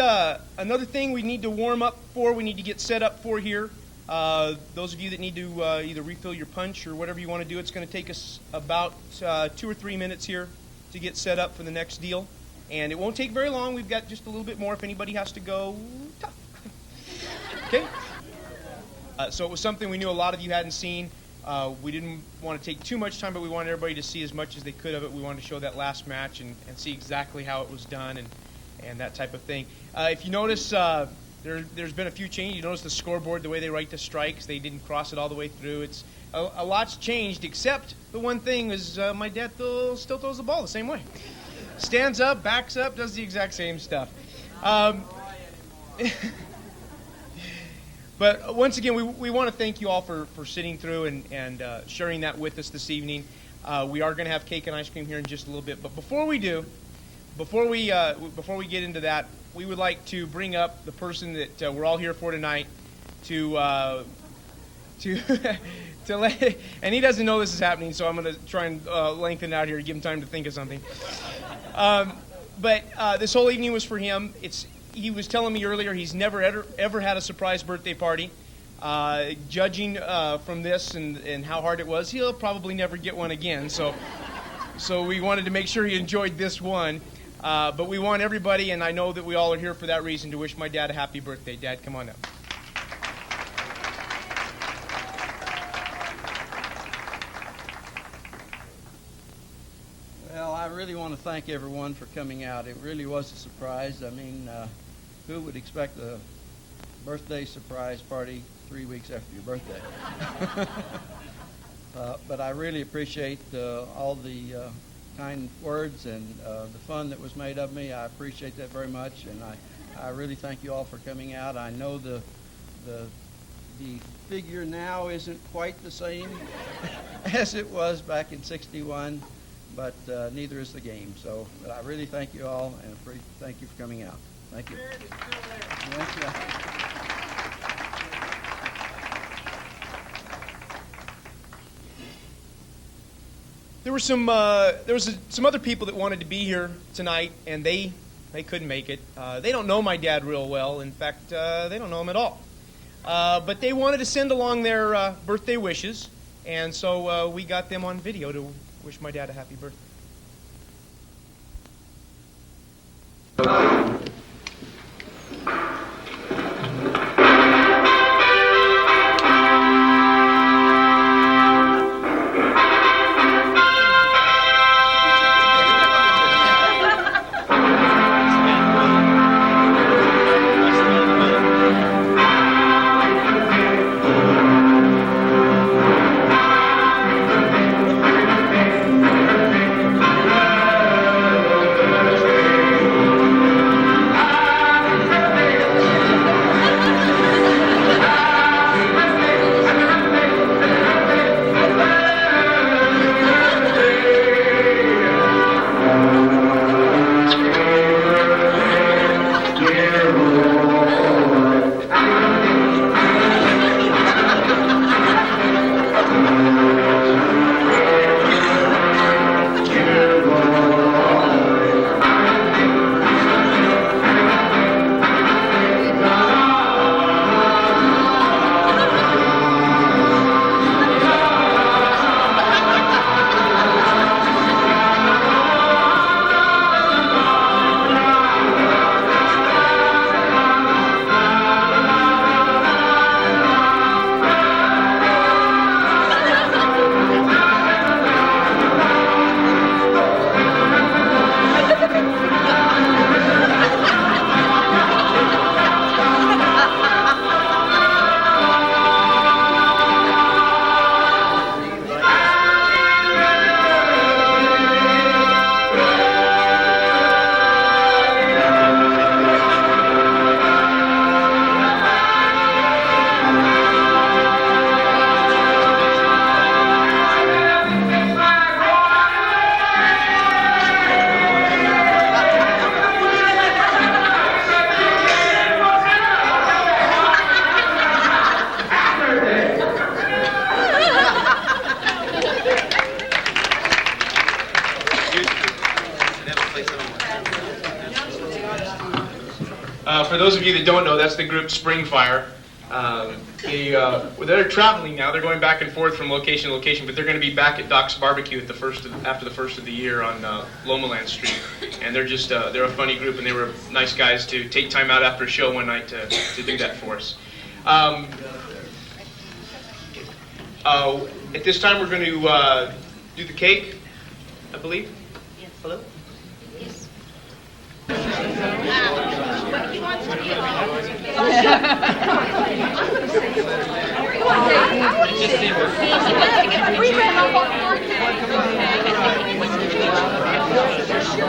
another thing we need to warm up for, we need to get set up for here. Those of you that need to either refill your punch or whatever you want to do, it's going to take us about 2 or 3 minutes here to get set up for the next deal. And it won't take very long. We've got just a little bit more if anybody has to go tough. Okay? So it was something we knew a lot of you hadn't seen. We didn't want to take too much time, but we wanted everybody to see as much as they could of it. We wanted to show that last match and see exactly how it was done and that type of thing. If you notice, there's been a few changes. You notice the scoreboard, the way they write the strikes, they didn't cross it all the way through. It's a lot's changed, except the one thing is my dad still throws the ball the same way. Stands up, backs up, does the exact same stuff. But once again, we want to thank you all for sitting through and sharing that with us this evening. We are going to have cake and ice cream here in just a little bit. But before we do, before we get into that, we would like to bring up the person that we're all here for tonight to let, and he doesn't know this is happening, so I'm going to try and lengthen it out here to give him time to think of something. But this whole evening was for him. He was telling me earlier he's never ever had a surprise birthday party. Judging from this and how hard it was, he'll probably never get one again. So we wanted to make sure he enjoyed this one. But we want everybody, and I know that we all are here for that reason, to wish my dad a happy birthday. Dad, come on up. Well, I really want to thank everyone for coming out. It really was a surprise. I mean, who would expect a birthday surprise party 3 weeks after your birthday? But I really appreciate all the kind words and the fun that was made of me. I appreciate that very much, and I really thank you all for coming out. I know the figure now isn't quite the same as it was back in '61, but neither is the game. So, but I really thank you all, and thank you for coming out. Thank you. Thank you. There was some other people that wanted to be here tonight, and they couldn't make it. They don't know my dad real well. In fact, they don't know him at all. But they wanted to send along their birthday wishes, and so we got them on video to wish my dad a happy birthday. those of you that don't know, that's the group Spring Fire. They're traveling now. They're going back and forth from location to location, but they're going to be back at Doc's Barbecue at after the first of the year on Lomaland Street. And they're just they're a funny group, and they were nice guys to take time out after a show one night to do that for us. At this time, we're going to do the cake, I believe. Yes. Hello? Yes.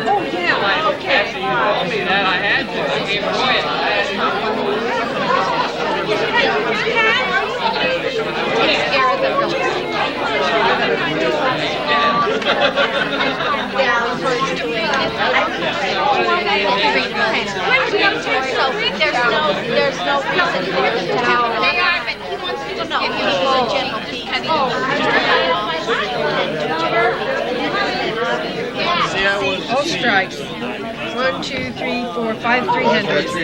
Oh, yeah, okay. After you told me that, I had to. I gave Roy it. There's no reason for them to do it. They are, but he wants to just give you a general peek. All strikes. 1, 2, 3, 4, 5 300s.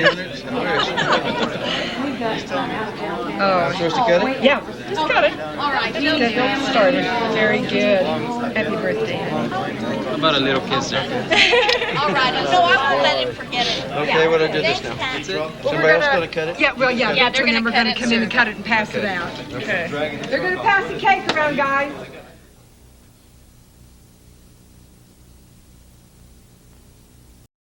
Oh, supposed to cut it? Yeah, just cut it. All right, Get that started. Very good. Happy birthday. How about a little kiss there? All right, no, I won't let him forget it. Okay, what do I do this now? That's it? Somebody else going to cut it? Yeah, well, yeah, Yeah, that's they're when gonna we're cut going it, to come in sir. and cut it and pass it out. Okay. They're going to pass the cake around, guys.